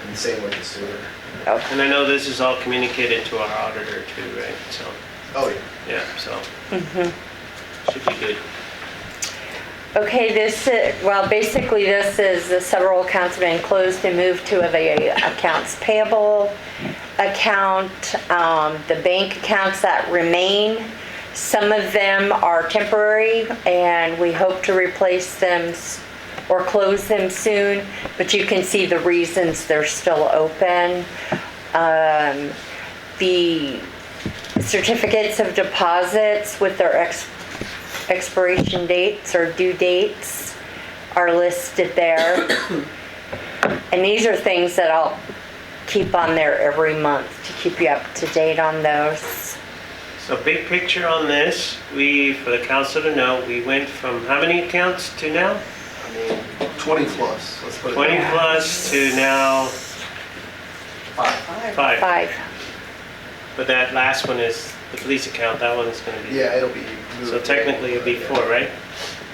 And same with the sewer. And I know this is all communicated to our auditor too, right? So, Oh, yeah. yeah, so. Should be good. Okay, basically this is the several accounts have been closed and moved to the accounts payable account. The bank accounts that remain, some of them are temporary and we hope to replace them or close them soon, but you can see the reasons they're still open. The certificates of deposits with their expiration dates or due dates are listed there. And these are things that I'll keep on there every month to keep you up to date on those. So big picture on this, for the council to know, we went from how many accounts to now? 20 plus. Let's put it 20 that way. plus to now 5. 5. But that last one is the police account, that one is going to be. Yeah, it'll be. So technically it'll be 4, right?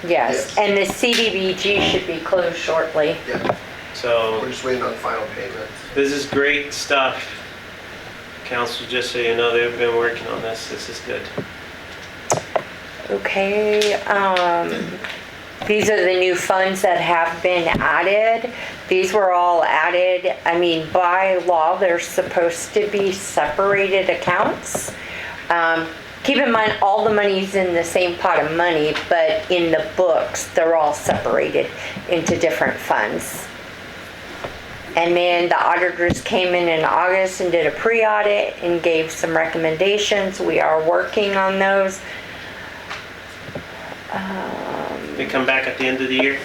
Yes, and the CDBG should be closed shortly. Yeah, So we're just waiting on final payment. this is great stuff. Council, just so you know, they've been working on this. This is good. Okay, these are the new funds that have been added. These were all added, by law, they're supposed to be separated accounts. Keep in mind, all the money's in the same pot of money, but in the books, they're all separated into different funds. And then the auditors came in August and did a pre-audit and gave some recommendations. We are working on those. They come back at the end of the year?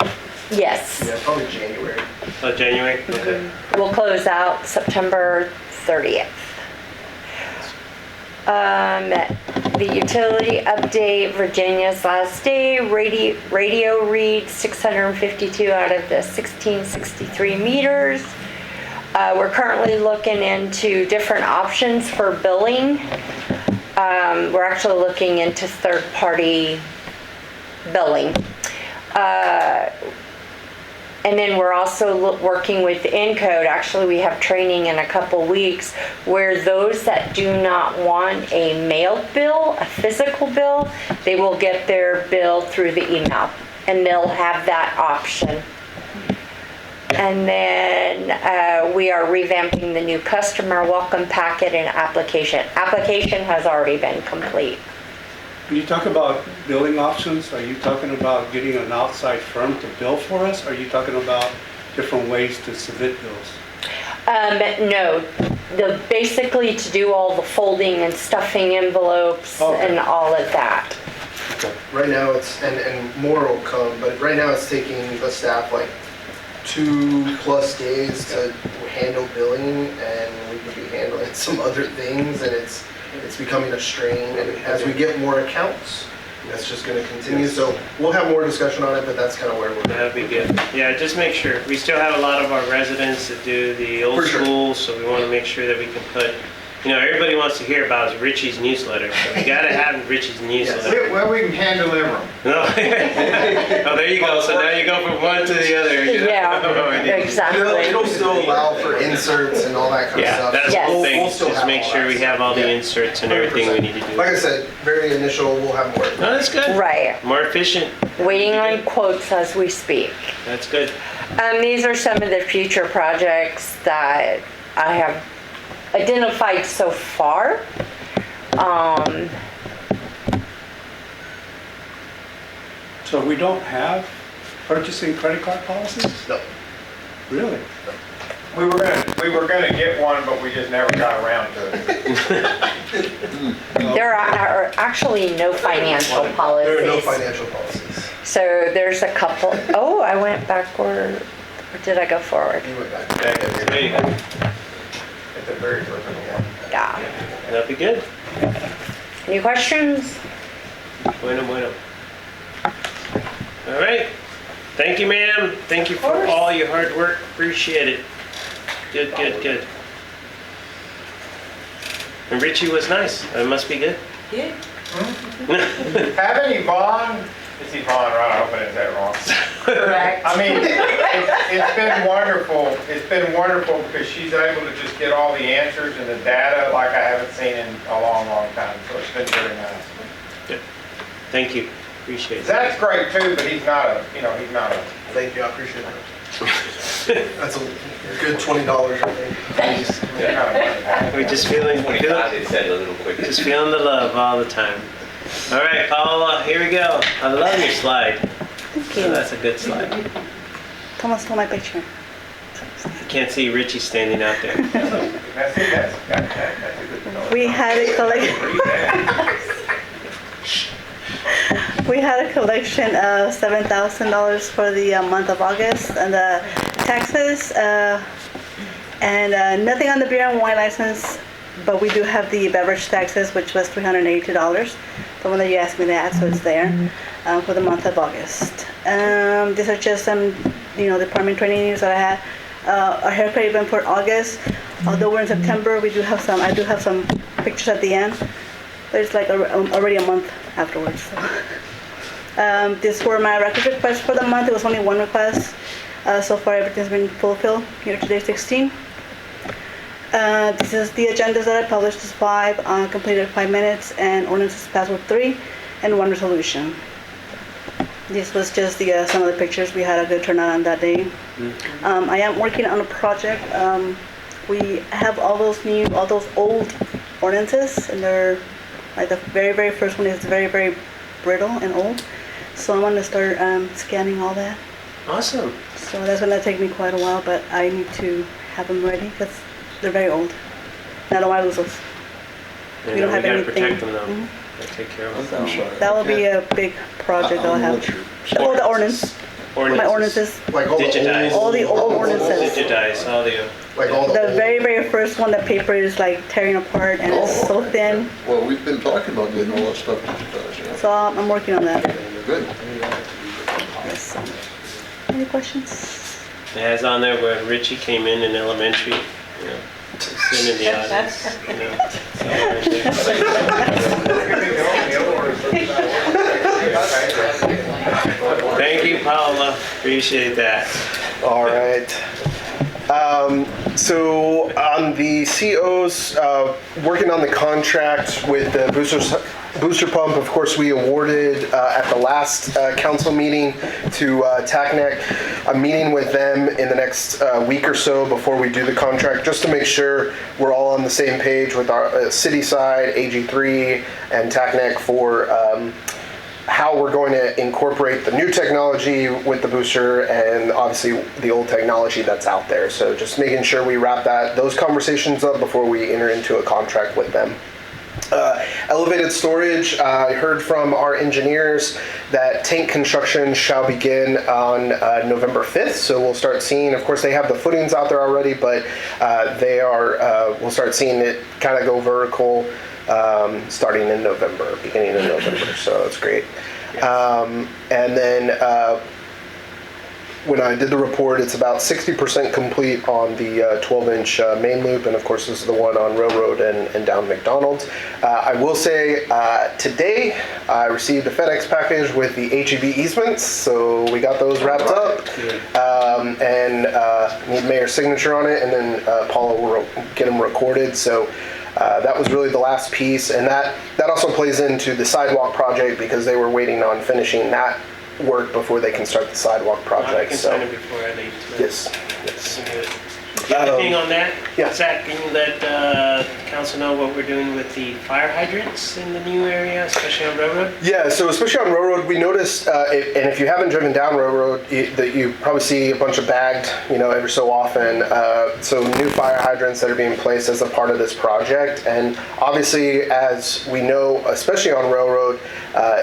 Yes. Yeah, probably January. Oh, January? Okay. We'll close out September 30th. The utility update, Virginia's last day, radio read 652 out of the 1663 meters. We're currently looking into different options for billing. We're actually looking into third-party billing. And then we're also working with Encode. Actually, we have training in a couple weeks where those that do not want a mailed bill, a physical bill, they will get their bill through the email and they'll have that option. And then we are revamping the new customer welcome packet and application. Application has already been complete. When you talk about billing options, are you talking about getting an outside firm to bill for us? Or are you talking about different ways to submit bills? No, basically to do all the folding and stuffing envelopes and all of that. Right now it's, and more will come, but right now it's taking the staff like 2+ days to handle billing, and we could be handling some other things, and it's becoming a strain. And as we get more accounts, that's just going to continue. So we'll have more discussion on it, but that's kind of where we're. That'd be good. Yeah, just make sure. We still have a lot of our residents that do the old For sure. school, so we want to make sure that we can put, everybody wants to hear about is Richie's newsletter. So we gotta have Richie's newsletter. Well, we can hand deliver them. No. Oh, there you go. So now you go from one to the other. Yeah, exactly. It'll still allow for inserts and all that kind of Yeah, stuff. that's Yes. the whole thing. We'll still Just have make all sure that we have all the stuff. Yeah. inserts and everything we need to do. Like I said, very initial, we'll have more. No, that's good. Right. More efficient. Waiting on quotes as we speak. That's good. These are some of the future projects that I have identified so far. So we don't have purchasing credit card policies? No. Really? We were gonna get one, but we just never got around to it. There are actually no financial policies. There are no financial policies. So there's a couple. Oh, I went backward. Or did I go forward? You went back. There you go. At the very first one, yeah. Yeah. That'd be good. Any questions? Bueno, bueno. All right. Thank you, ma'am. Thank you for course. all your hard work. Appreciate it. Good, good, good. And Richie was nice. It must be good. Yeah. Haven't Yvonne, it's Yvonne, right? I hope I didn't say it wrong. Correct. I mean, it's been wonderful. It's been wonderful because she's able to just get all the answers and the data like I haven't seen in a long, long time. So it's been very nice. Good. Thank you. Appreciate it. Zach's great too, but he's not a. Thank you, I appreciate that. That's a good $20, I think. We're just feeling just feeling the love all the time. All right, Paola, here we go. I love your slide. Thank Oh, you. that's a good slide. Thomas stole my picture. You can't see Richie standing out there. That's a good story. We had a collection. We had a collection of $7,000 for the month of August and the taxes, and nothing on the beer and wine license, but we do have the beverage taxes, which was $382. The one that you asked me to add, so it's there for the month of August. These are just some, department training news that I had. Our haircut event for August, although we're in September, I do have some pictures at the end, but it's like already a month afterwards. So. These were my record requests for the month. It was only one request. So far, everything's been fulfilled. Here today, 16. This is the agendas that I published. Is 5, completed 5 minutes, and ordinances passed with 3, and 1 resolution. This was just some of the pictures. We had a good turnout on that day. I am working on a project. We have all those old ordinances, and they're like the very, very first one is very, very brittle and old. So I'm going to start scanning all that. Awesome. So that's going to take me quite a while, but I need to have them ready because they're very old. And I don't want to lose those. Yeah, We don't have gotta anything. protect them though. Mhm. Gotta take care of them. I'm sorry. That will be a big project I'll have. Oh, the ordinance. My ordinances. Like all Digitize. the old, All the old ordinances. Digitize all the. like all the The old, very, very first one, the paper is like tearing apart and it's so thin. Well, we've been talking about getting all that stuff digitized, yeah. So I'm working on that. Good. Yes. Any questions? It has on there where Richie came in elementary, sitting in the audience, It's all right there. Thank you, Paula. Appreciate that. All right. So on the COs, working on the contract with the booster pump, of course, we awarded at the last council meeting to TACNEC. I'm meeting with them in the next week or so before we do the contract, just to make sure we're all on the same page with our city side, AG3, and TACNEC for how we're going to incorporate the new technology with the booster and obviously the old technology that's out there. So just making sure we wrap those conversations up before we enter into a contract with them. Elevated storage, I heard from our engineers that tank construction shall begin on November 5th. So we'll start seeing, of course they have the footings out there already, but we'll start seeing it kind of go vertical starting in November, beginning of November. So it's great. And then when I did the report, it's about 60% complete on the 12-inch main loop, and of course this is the one on Railroad and down McDonald's. I will say today I received a FedEx package with the HEB easements, so we got those wrapped up, and need mayor's signature on it, and then Paula will get them recorded. So that was really the last piece, and that also plays into the sidewalk project because they were waiting on finishing that work before they can start the sidewalk project. I can sign it before I leave. Yes. The other thing on that, yeah. Zach, can you let council know what we're doing with the fire hydrants in the new area, especially on Railroad? Yeah, so especially on Railroad, we noticed, and if you haven't driven down Railroad, that you probably see a bunch of bagged, every so often. So new fire hydrants that are being placed as a part of this project. And obviously, as we know, especially on Railroad,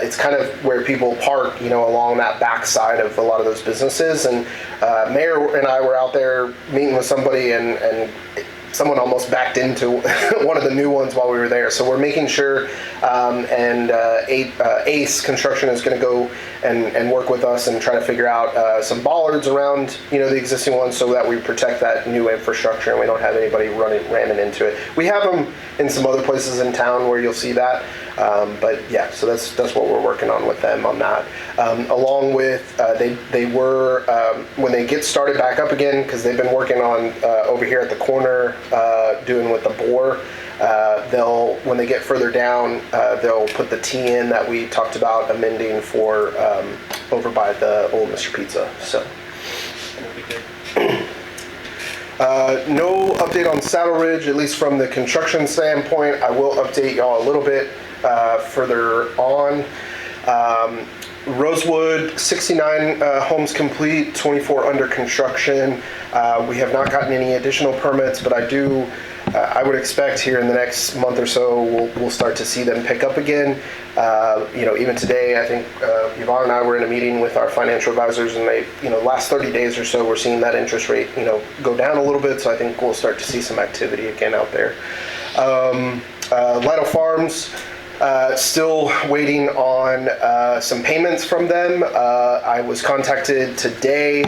it's kind of where people park, along that back side of a lot of those businesses. And Mayor and I were out there meeting with somebody, and someone almost backed into one of the new ones while we were there. So we're making sure, Ace Construction is going to go and work with us and try to figure out some bollards around, the existing ones, so that we protect that new infrastructure and we don't have anybody ramming into it. We have them in some other places in town where you'll see that, but yeah, so that's what we're working on with them on that. Along with they were when they get started back up again, because they've been working on over here at the corner doing with the bore. When they get further down, they'll put the T in that we talked about amending for over by the old Mr. Pizza. So. No update on Saddle Ridge, at least from the construction standpoint. I will update y'all a little bit further on. Rosewood, 69 homes complete, 24 under construction. We have not gotten any additional permits, but I would expect here in the next month or so we'll start to see them pick up again. Even today, I think Yvonne and I were in a meeting with our financial advisors, and they, last 30 days or so, we're seeing that interest rate, go down a little bit. So I think we'll start to see some activity again out there. Lytle Farms. Still waiting on some payments from them. I was contacted today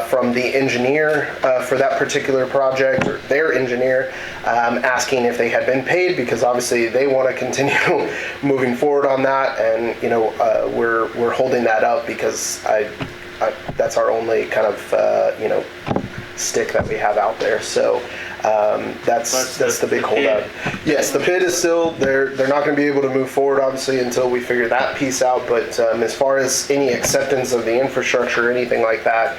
from the engineer for that particular project, or their engineer, asking if they had been paid, because obviously they want to continue moving forward on that, and we're holding that up because that's our only kind of stick that we have out there. So that's the big holdout. Yes, the PID is still they're not going to be able to move forward obviously until we figure that piece out. But as far as any acceptance of the infrastructure or anything like that,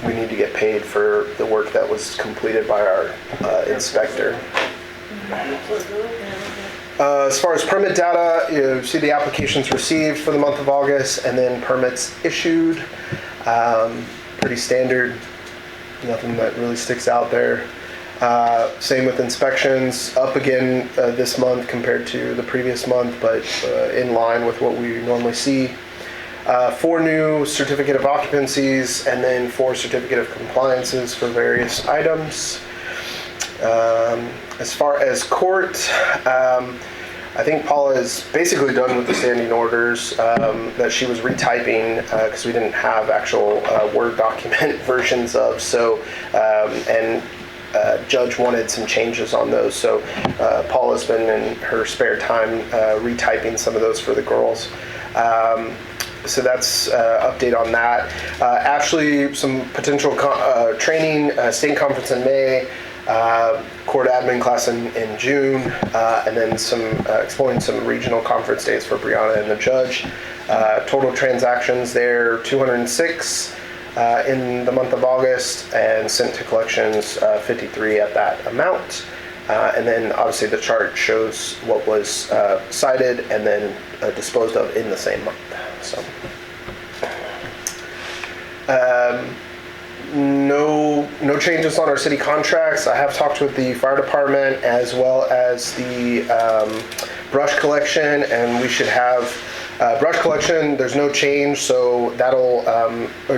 we need to get paid for the work that was completed by our inspector. As far as permit data, you see the applications received for the month of August, and then permits issued. Pretty standard. Nothing that really sticks out there. Same with inspections, up again this month compared to the previous month, but in line with what we normally see. 4 new certificate of occupancies, and then 4 certificate of compliances for various items. As far as court, I think Paula is basically done with the standing orders that she was retyping because we didn't have actual Word document versions of. So, Judge wanted some changes on those. So Paula's been in her spare time retyping some of those for the girls. So that's update on that. Actually, some potential training, state conference in May, court admin class in June, and then exploring some regional conference dates for Brianna and the judge. Total transactions there, 206 in the month of August, and sent to collections 53 at that amount. And then obviously the chart shows what was cited, and then disposed of in the same month. So. No changes on our city contracts. I have talked with the fire department as well as the brush collection, and we should have brush collection. There's no change, so that'll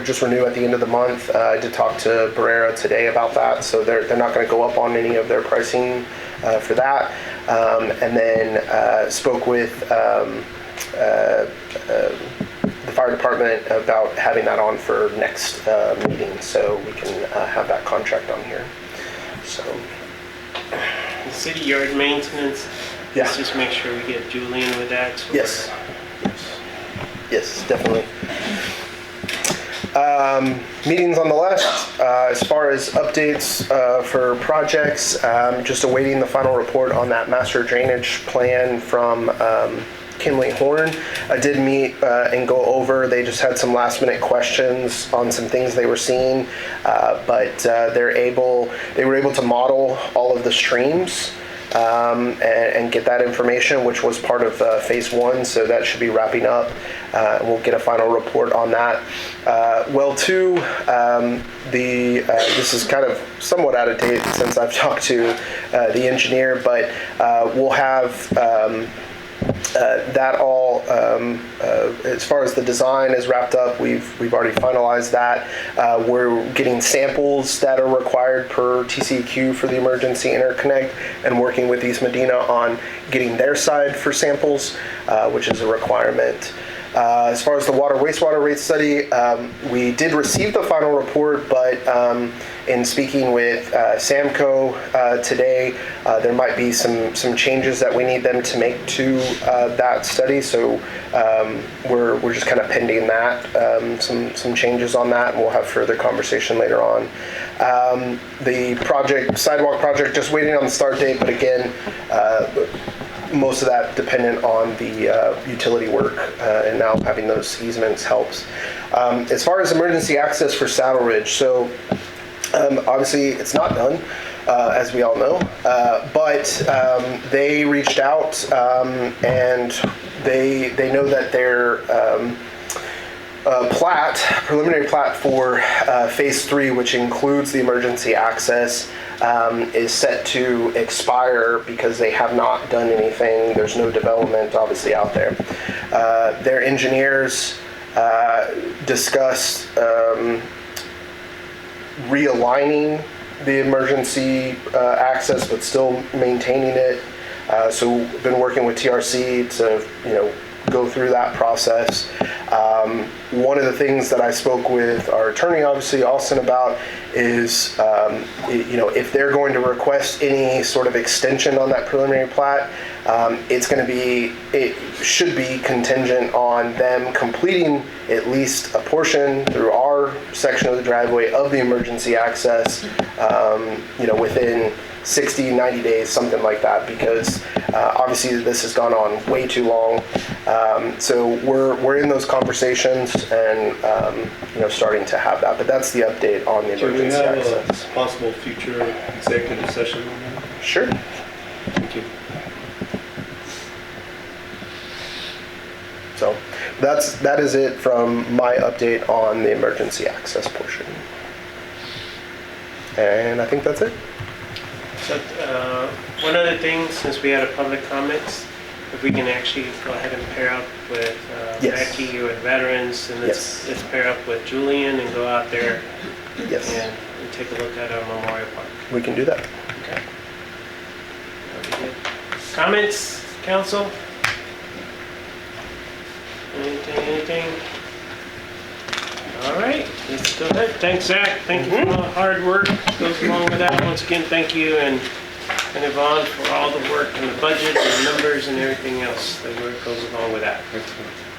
just renew at the end of the month. I did talk to Barrera today about that, so they're not going to go up on any of their pricing for that. And then spoke with the fire department about having that on for next meeting, so we can have that contract on here. So The city yard maintenance, yeah, let's just make sure we get Julian with that. So yes, yes, definitely. Meetings on the left. As far as updates for projects, just awaiting the final report on that master drainage plan from Kinley Horn. I did meet and go over. They just had some last minute questions on some things they were seeing, but they were able to model all of the streams and get that information, which was part of phase 1. So that should be wrapping up. We'll get a final report on that. Well, 2, this is kind of somewhat out of date since I've talked to the engineer, but we'll have that all, as far as the design is wrapped up, we've already finalized that. We're getting samples that are required per TCEQ for the emergency interconnect, and working with East Medina on getting their side for samples, which is a requirement. As far as the wastewater rate study, we did receive the final report, but in speaking with Samco today, there might be some changes that we need them to make to that study. So we're just kind of pending that, some changes on that, and we'll have further conversation later on. The sidewalk project, just waiting on the start date, but again, most of that dependent on the utility work, and now having those easements helps. As far as emergency access for Saddle Ridge, so obviously it's not done, as we all know, but they reached out and they know that their preliminary plat for phase 3, which includes the emergency access, is set to expire because they have not done anything. There's no development obviously out there. Their engineers discussed realigning the emergency access but still maintaining it. So we've been working with TRC to go through that process. One of the things that I spoke with our attorney, obviously Austin, about is, if they're going to request any sort of extension on that preliminary plat, it should be contingent on them completing at least a portion through our section of the driveway of the emergency access, within 60, 90 days, something like that, because obviously this has gone on way too long. So we're in those conversations and starting to have that. But that's the update on the emergency access. Do we have a possible future executive session on that? Sure. Thank you. So that is it from my update on the emergency access portion. And I think that's it. So one other thing, since we had a public comments, if we can actually go ahead and pair up with Yes. Becky or veterans, and let's pair up with Julian and go out there Yes. and take a look at our Memorial Park. We can do that. Okay. That'll be good. Comments, council? Anything? All right, let's go ahead. Thanks, Zach. Thank you for all the hard work that goes along with that. Once again, thank you, and Yvonne for all the work and the budget and the numbers and everything else that goes along with that.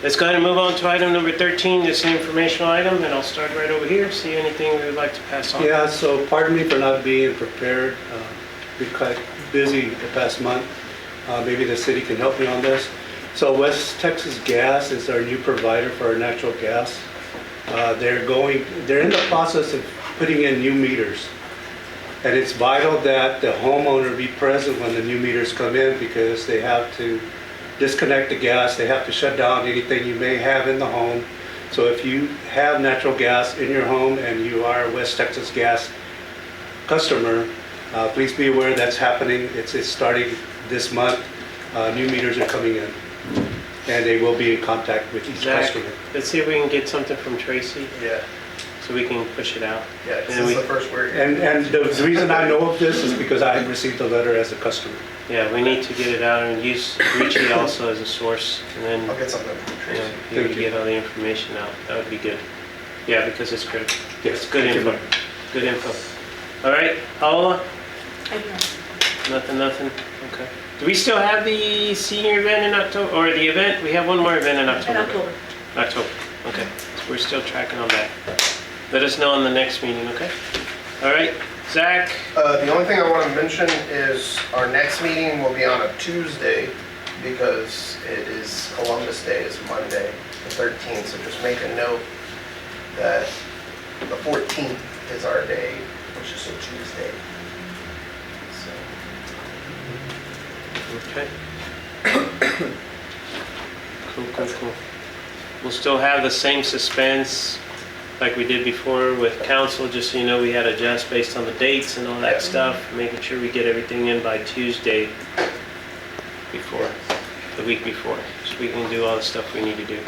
Let's go ahead and move on to item number 13, this informational item, and I'll start right over here. See anything we would like to pass on? Yeah, so pardon me for not being prepared. Been quite busy the past month. Maybe the city can help me on this. So West Texas Gas is our new provider for our natural gas. They're in the process of putting in new meters. And it's vital that the homeowner be present when the new meters come in, because they have to disconnect the gas. They have to shut down anything you may have in the home. So if you have natural gas in your home and you are a West Texas Gas customer, please be aware that's happening. It's starting this month. New meters are coming in, and they will be in contact with each Zach, customer. let's see if we can get something from Tracy Yeah, so we can push it out. yeah, this And is we- the first word. And the reason I know of this is because I received a letter as a customer. Yeah, we need to get it out and use Richie also as a source, and then, I'll get something from you know, Tracy. if you Thank could you. get all the information out, that would be good. Yeah, because it's critical. Yes, It's good thank you. info, good info. All right, Paola? Nothing, okay. Do we still have the senior event in October, or the event? We have one more event in October. October, okay. So we're still tracking on that. Let us know on the next meeting, okay? All right, Zach? The only thing I want to mention is our next meeting will be on a Tuesday because it is Columbus Day is Monday, the 13th. So just make a note that the 14th is our day, which is a Tuesday. So, Okay. Cool. We'll still have the same suspense like we did before with council, just so you know, we had to adjust based on the dates and all that stuff, making sure we get everything in by Tuesday before, the week before, so we can do all the stuff we need to do.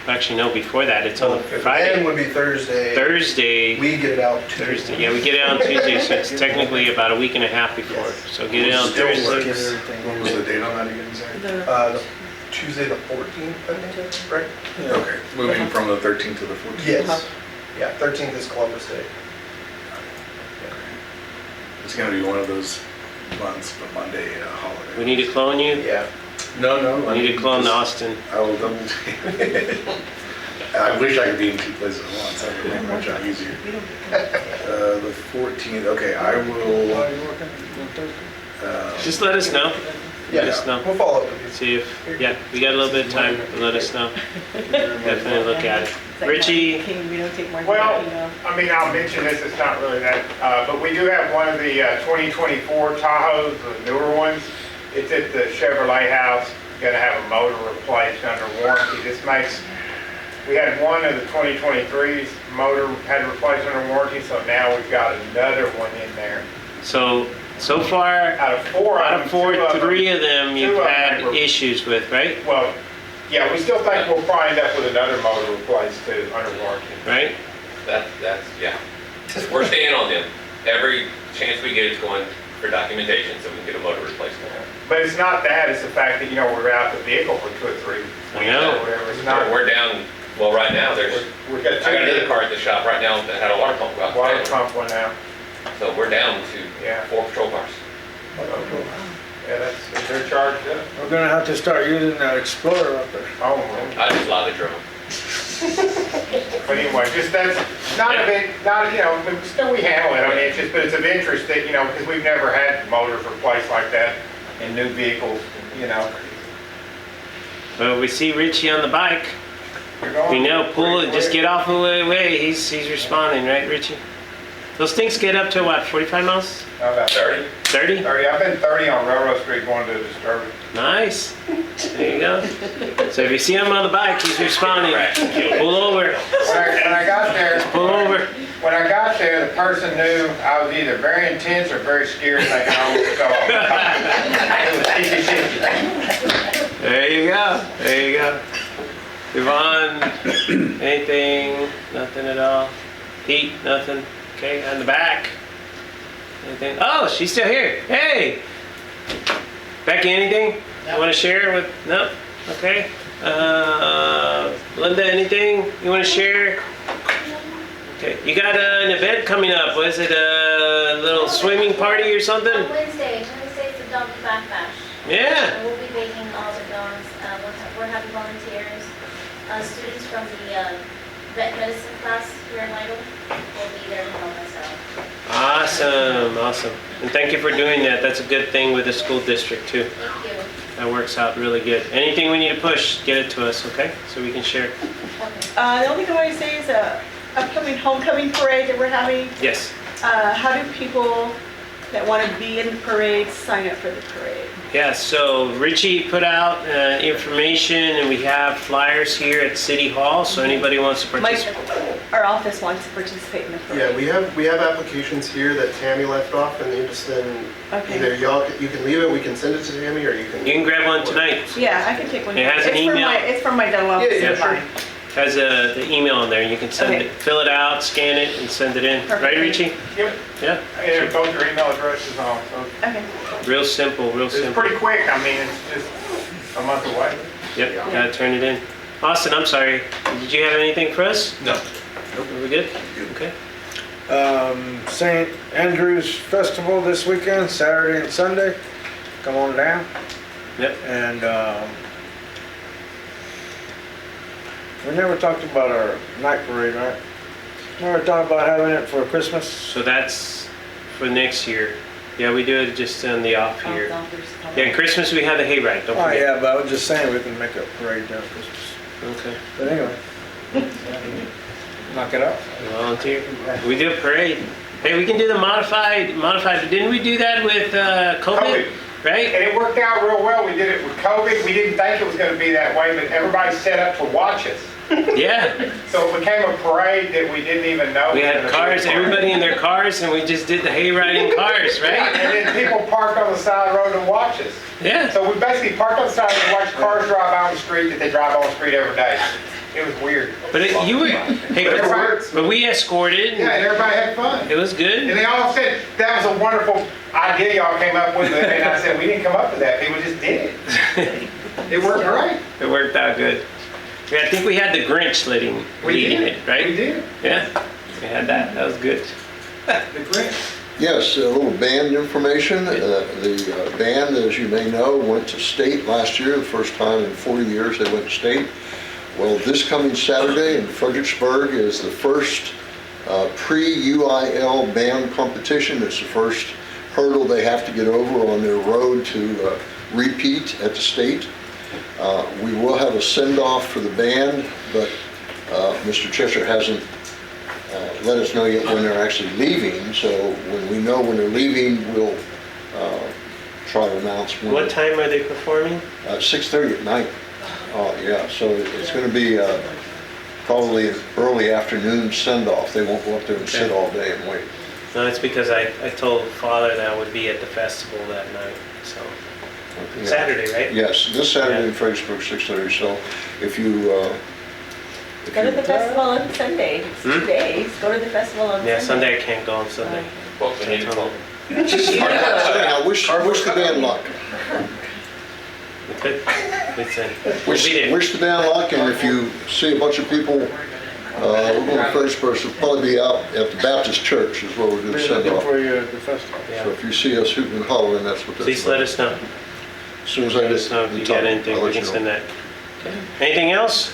Actually, no, before that, it's on Then Friday. would be Thursday. Thursday. We get it out Tuesday. Thursday, yeah, we get it on Tuesday, so it's technically about a week and a half before. So get it on Still Thursday. What was the date on that again, Zach? The Tuesday the 14th, I think, right? Okay, moving from the 13th to the 14th. Yes. Yeah, 13th is Columbus Day. It's gonna be one of those months, but Monday, We holiday. need to clone you? Yeah. No. We need to clone Austin. I will double. I wish I could be in two places at once, that would make my job easier. The 14th, okay, I will, Just let us know. Let us know. We'll follow up with you. See if, yeah, we got a little bit of time, but let us know. Definitely look at it. Richie? Well, I mean, I'll mention this, it's not really that, but we do have one of the 2024 Tahoes, the newer ones. It's at the Chevrolet house, gonna have a motor replaced under warranty. This makes, we had one of the 2023's motor had replaced under warranty, so now we've got another one in there. So far, Out of four, out of four, two of them- three of them two you've of them had were- issues with, right? Well, yeah, we still think we'll probably end up with another motor replaced too, under warranty. Right? That's, yeah. We're staying on them. Every chance we get, it's going for documentation so we can get a motor replacement. But it's not that, it's the fact that, you know, we're out the vehicle for 2 or 3 weeks I know. or whatever. It's not, We're down, well, right now, we've got I got another two car at the shop right now that had a water pump go out. water pump one now. So we're down Yeah. to 4 patrol cars. Yeah, that's, they're charged up. We're gonna have to start using that Explorer up there. Oh, man. I just fly the drone. But anyway, just that's not a big, not, you know, but still we handle it. I mean, it's just, but it's of interest that, you know, because we've never had motors replaced like that in new vehicles, you know. Well, we see Richie on the bike. You're going We know, pull it, pretty just quick. get off the way. He's responding, right, Richie? Those things get up to what, 45 miles? About 30. 30? 30, I've been 30 on Railroad Street going to Disturbance. Nice. There you go. So if you see him on the bike, he's responding. Pull over. When I got there, Pull over. when I got there, the person knew I was either very intense or very scared, thinking I almost fell off. It was 50-50. There you go. There you go. Devine, anything? Nothing at all. Pete, nothing. Okay, on the back. Anything? Oh, she's still here. Hey! Becky, anything you want to share with? No? Okay. Linda, anything you want to share? Okay. You got an event coming up. Was it a little swimming party or something? On Wednesday it's the Donkey Back Bash. Yeah. And we'll be baking all the dogs. We're having volunteers. Students from the vet medicine class here in Lytle will be there to help us out. Awesome. And thank you for doing that. That's a good thing with the school district too. Thank you. That works out really good. Anything we need to push, get it to us, okay? So we can share. The only thing I want to say is upcoming homecoming parade that we're having. Yes. How do people that want to be in the parade sign up for the parade? Yeah, so Richie put out information, and we have flyers here at City Hall, so anybody wants to participate. Our office wants to participate in the parade. Yeah, we have applications here that Tammy left off, and you just either you can leave it, we can send it to Tammy, or you can. You can grab one tonight. Yeah, I can take one. It has an email. It's from my dental office. Yeah, sure. Has the email in there. You can send it, fill it out, scan it, and send it in. Perfect. Right, Richie? Yep. Yeah. And both your email addresses on, so Okay. Real simple, real it's simple. pretty quick. I mean, it's just a month away. Yep, gotta turn it in. Austin, I'm sorry. Did you have anything for us? No. Nope. Are we good? Okay. St. Andrew's Festival this weekend, Saturday and Sunday. Come on down. Yep. And we never talked about our night parade, right? Never thought about having it for Christmas. So that's for next year. Yeah, we do it just on the off year. Yeah, Christmas we have the hayride. Don't Oh forget. yeah, but I was just saying we can make a parade during Christmas. Okay. But anyway, knock it out. Volunteer. We do a parade. Hey, we can do the modified. Didn't we do that with COVID? Right? And it worked out real well. We did it with COVID. We didn't think it was going to be that way, but everybody set up to watch us. Yeah. So it became a parade that we didn't even know. We had cars, everybody in their cars, and we just did the hayride in cars, right? Yeah, and then people parked on the side of the road and watch us. Yeah. So we basically parked on the side and watched cars drive out on the street that they drive on the street every day. It was weird. But you were, hey, but we escorted. Yeah, and everybody had fun. It was good. And they all said, that was a wonderful idea y'all came up with. And I said, we didn't come up with that. People just did it. It worked great. It worked out good. Yeah, I think we had the Grinch leading it, right? We did. Yeah, we had that. That was good. The Grinch. Yes, a little band information. The band, as you may know, went to state last year, the first time in 40 years they went to state. Well, this coming Saturday in Fredericksburg is the first pre-UIL band competition. It's the first hurdle they have to get over on their road to repeat at the state. We will have a send-off for the band, but Mr. Cheshire hasn't let us know yet when they're actually leaving. So when we know when they're leaving, we'll try to announce when. What time are they performing? 6:30 at night. Oh, yeah, so it's going to be probably an early afternoon send-off. They won't go up there and sit all day and wait. No, it's because I told Father that I would be at the festival that night, so. Yeah. Saturday, right? Yes, this Saturday in Fredericksburg, 6:30. So if you... Go to the festival on Sunday. It's 2 days. Go to the festival on Sunday. Yeah, Sunday I can't go on Sunday. Well, we need to call. I wish the band luck. We could. Wish the band luck, and if you see a bunch of people, we're going to Fredericksburg, so we'll probably be out at the Baptist Church is where we're going to send off. For you at the festival. So if you see us hooting and hollering, that's what that's Please let us know. As soon as I Let us know if you got anything, we can send that. Anything else?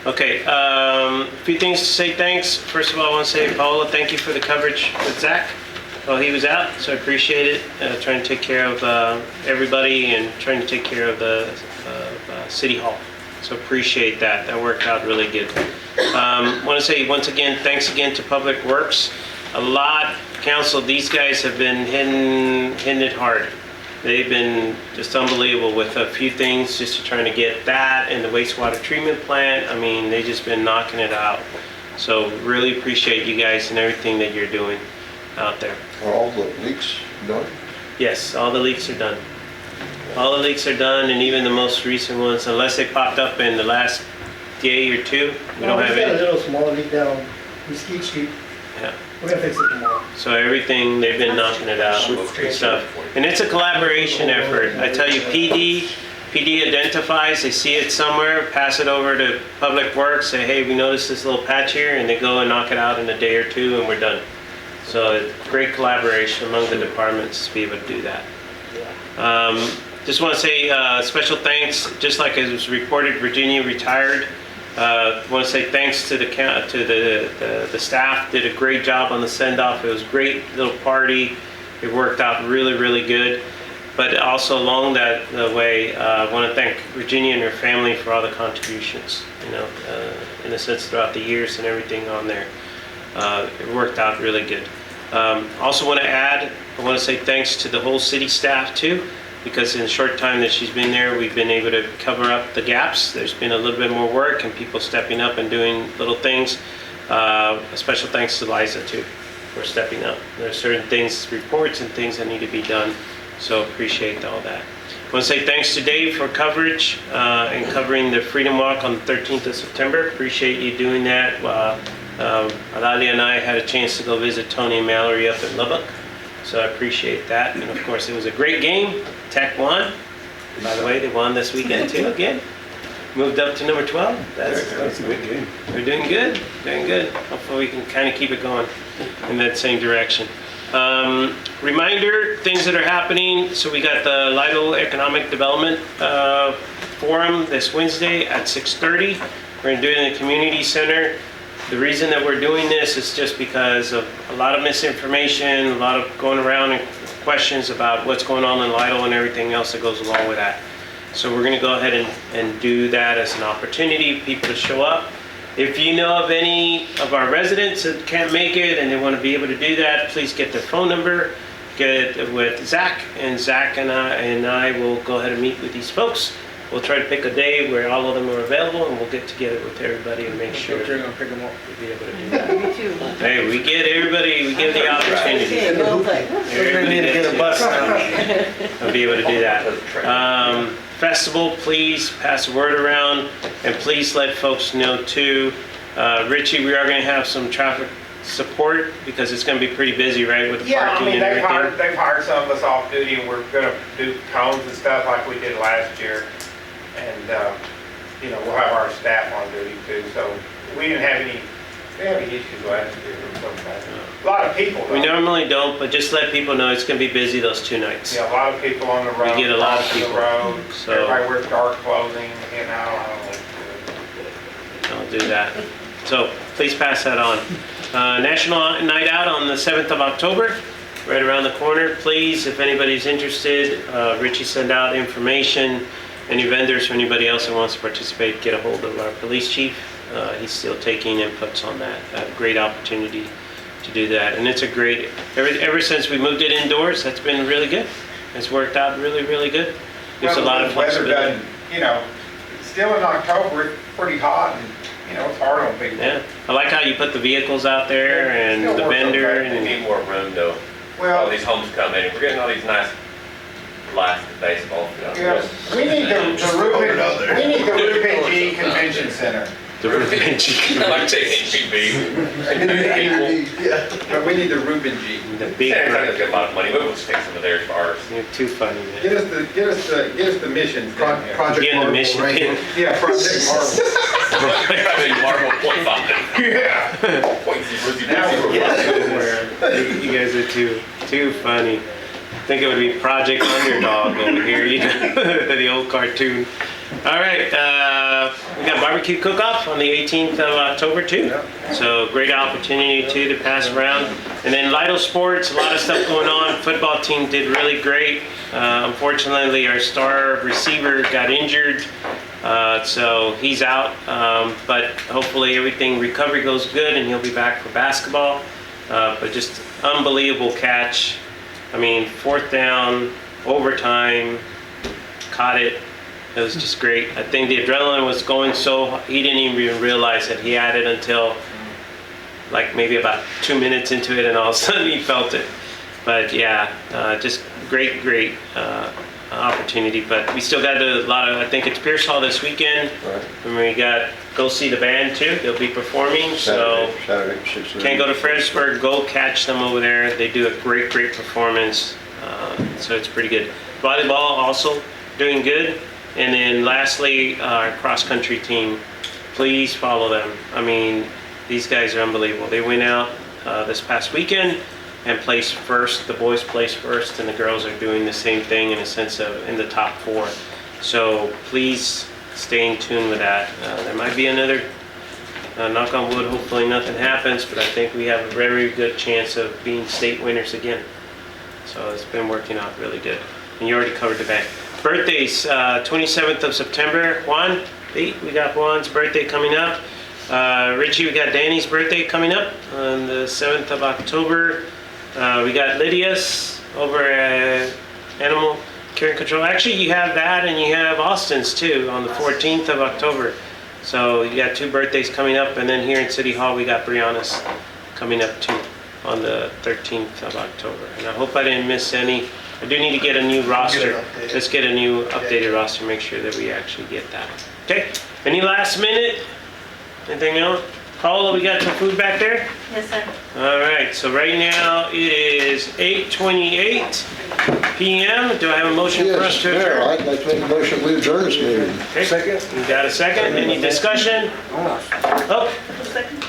Okay, a few things to say thanks. First of all, I want to say, Paula, thank you for the coverage with Zach while he was out, so I appreciate it. Trying to take care of everybody and trying to take care of the City Hall. So appreciate that. That worked out really good. Want to say once again, thanks again to Public Works. A lot, Council, these guys have been hitting it hard. They've been just unbelievable with a few things just to trying to get that and the wastewater treatment plant. I mean, they've just been knocking it out. So really appreciate you guys and everything that you're doing out there. Are all the leaks done? Yes, all the leaks are done. All the leaks are done, and even the most recent ones, unless they popped up in the last day or two, we don't have got a any. little small leak down Mesquite Street. Yeah. We're gonna fix it tomorrow. So everything, they've been knocking it out and stuff. And it's a collaboration effort. I tell you, PD identifies, they see it somewhere, pass it over to Public Works, say, hey, we noticed this little patch here, and they go and knock it out in a day or two, and we're done. So it's great collaboration among the departments to be able to do that. Just want to say special thanks, just like it was reported, Virginia retired. Want to say thanks to the staff. Did a great job on the send-off. It was a great little party. It worked out really, really good. But also along that way, I want to thank Virginia and her family for all the contributions. You know, in a sense, throughout the years and everything on there. It worked out really good. Also want to add, I want to say thanks to the whole city staff too. because in the short time that she's been there, we've been able to cover up the gaps. There's been a little bit more work and people stepping up and doing little things. A special thanks to Liza too for stepping up. There's certain things, reports and things that need to be done, so appreciate all that. I want to say thanks to Dave for coverage and covering the Freedom Walk on the 13th of September. Appreciate you doing that. Adalia and I had a chance to go visit Tony and Mallory up in Lubbock, so I appreciate that. And of course, it was a great game. Tech won. By the way, they won this weekend too again. Moved up to number 12. That's a good game. They're doing good. Doing good. Hopefully we can kind of keep it going in that same direction. Reminder, things that are happening. So we got the Lytle Economic Development Forum this Wednesday at 6:30. We're going to do it in the community center. The reason that we're doing this is just because of a lot of misinformation, a lot of going around and questions about what's going on in Lytle and everything else that goes along with that. So we're going to go ahead and do that as an opportunity for people to show up. If you know of any of our residents that can't make it and they want to be able to do that, please get their phone number, get it with Zach, and Zach and I will go ahead and meet with these folks. We'll try to pick a day where all of them are available, and we'll get together with everybody and make sure You're gonna pick them up. we'll be able to do that. Hey, we get everybody, we give the opportunity. We're gonna need to get a bus now. I'll be able to do that. Festival, please pass the word around, and please let folks know too. Richie, we are going to have some traffic support because it's going to be pretty busy, right, with the Yeah, I parking mean, and everything. they've hired some of us off duty, and we're gonna do cones and stuff like we did last year. And, we'll have our staff on duty too, so we didn't have any issues last year or something like that. A lot of people. We normally don't, but just let people know it's going to be busy those 2 nights. Yeah, a lot of people on the road. We get a lot of crossing people, the road. so- Everybody wears dark clothing, I'll do that. So please pass that on. National Night Out on the 7th of October, right around the corner. Please, if anybody's interested, Richie send out information. Any vendors or anybody else that wants to participate, get a hold of our police chief. He's still taking inputs on that. A great opportunity to do that. And it's a great, ever since we moved it indoors, that's been really good. It's worked out really, really good. There's a lot of flexibility. still in October, it's pretty hot and, it's hard on people. Yeah, I like how you put the vehicles out there and the vendor. We need more room though. Well- All these homes come in, we're getting all these nice lights and baseball fields. Yeah, we need the Reuben G Convention Center. The Reuben G. I like the HEB. But we need the Reuben G. The big. Santa Clara's got a lot of money, we'll just take some of theirs for ours. You're too funny, man. Get us the missions down here. Project Getting the Marvel, mission right? pin. Yeah, Project Marvel. Marvel .5. Yeah. You guys are too funny. I think it would be Project Underdog over here, the old cartoon. All right, we got barbecue cook-off on the 18th of October too. So great opportunity too to pass around. And then Lytle Sports, a lot of stuff going on. Football team did really great. Unfortunately, our star receiver got injured, so he's out. But hopefully recovery goes good and he'll be back for basketball. But just unbelievable catch. I mean, 4th down, overtime, caught it. It was just great. I think the adrenaline was going so he didn't even realize that he had it until like maybe about 2 minutes into it, and all of a sudden he felt it. But yeah, just great opportunity. But we still got a lot of, I think it's Pierce Hall this weekend. Right. And we got, go see the band too. They'll be performing. Saturday, So 6:30. can't go to Fredericksburg, go catch them over there. They do a great performance. So it's pretty good. Volleyball also doing good. And then lastly, our cross-country team, please follow them. I mean, these guys are unbelievable. They went out this past weekend and placed first. The boys placed first, and the girls are doing the same thing in a sense of in the top 4. So please stay in tune with that. There might be another, knock on wood, hopefully nothing happens, but I think we have a very good chance of being state winners again. So it's been working out really good. And you already covered the band. Birthdays, 27th of September, Juan, we got Juan's birthday coming up. Richie, we got Danny's birthday coming up on the 7th of October. We got Lydia's over at care and control. Actually, you have that and you have Austin's too on the 14th of October. So you got 2 birthdays coming up, and then here in City Hall we got Brianna's coming up too on the 13th of October. And I hope I didn't miss any. I do need to get a new roster. Let's get a new updated roster, make sure that we actually get that. Okay, any last minute? Anything else? Paula, we got some food back there? Yes, sir. All right, so right now it is 8:28 p.m. Do I have a motion for us Yes, to Mayor, adjourn? I'd like to make a motion, we adjourn this meeting. Okay. Second. You got a second? Any discussion? Oh, Second.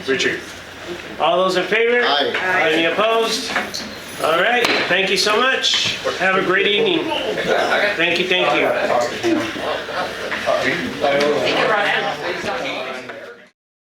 Richard. All those in favor? Aye. Any opposed? All right, thank you so much. Have a great evening. Thank you, thank you.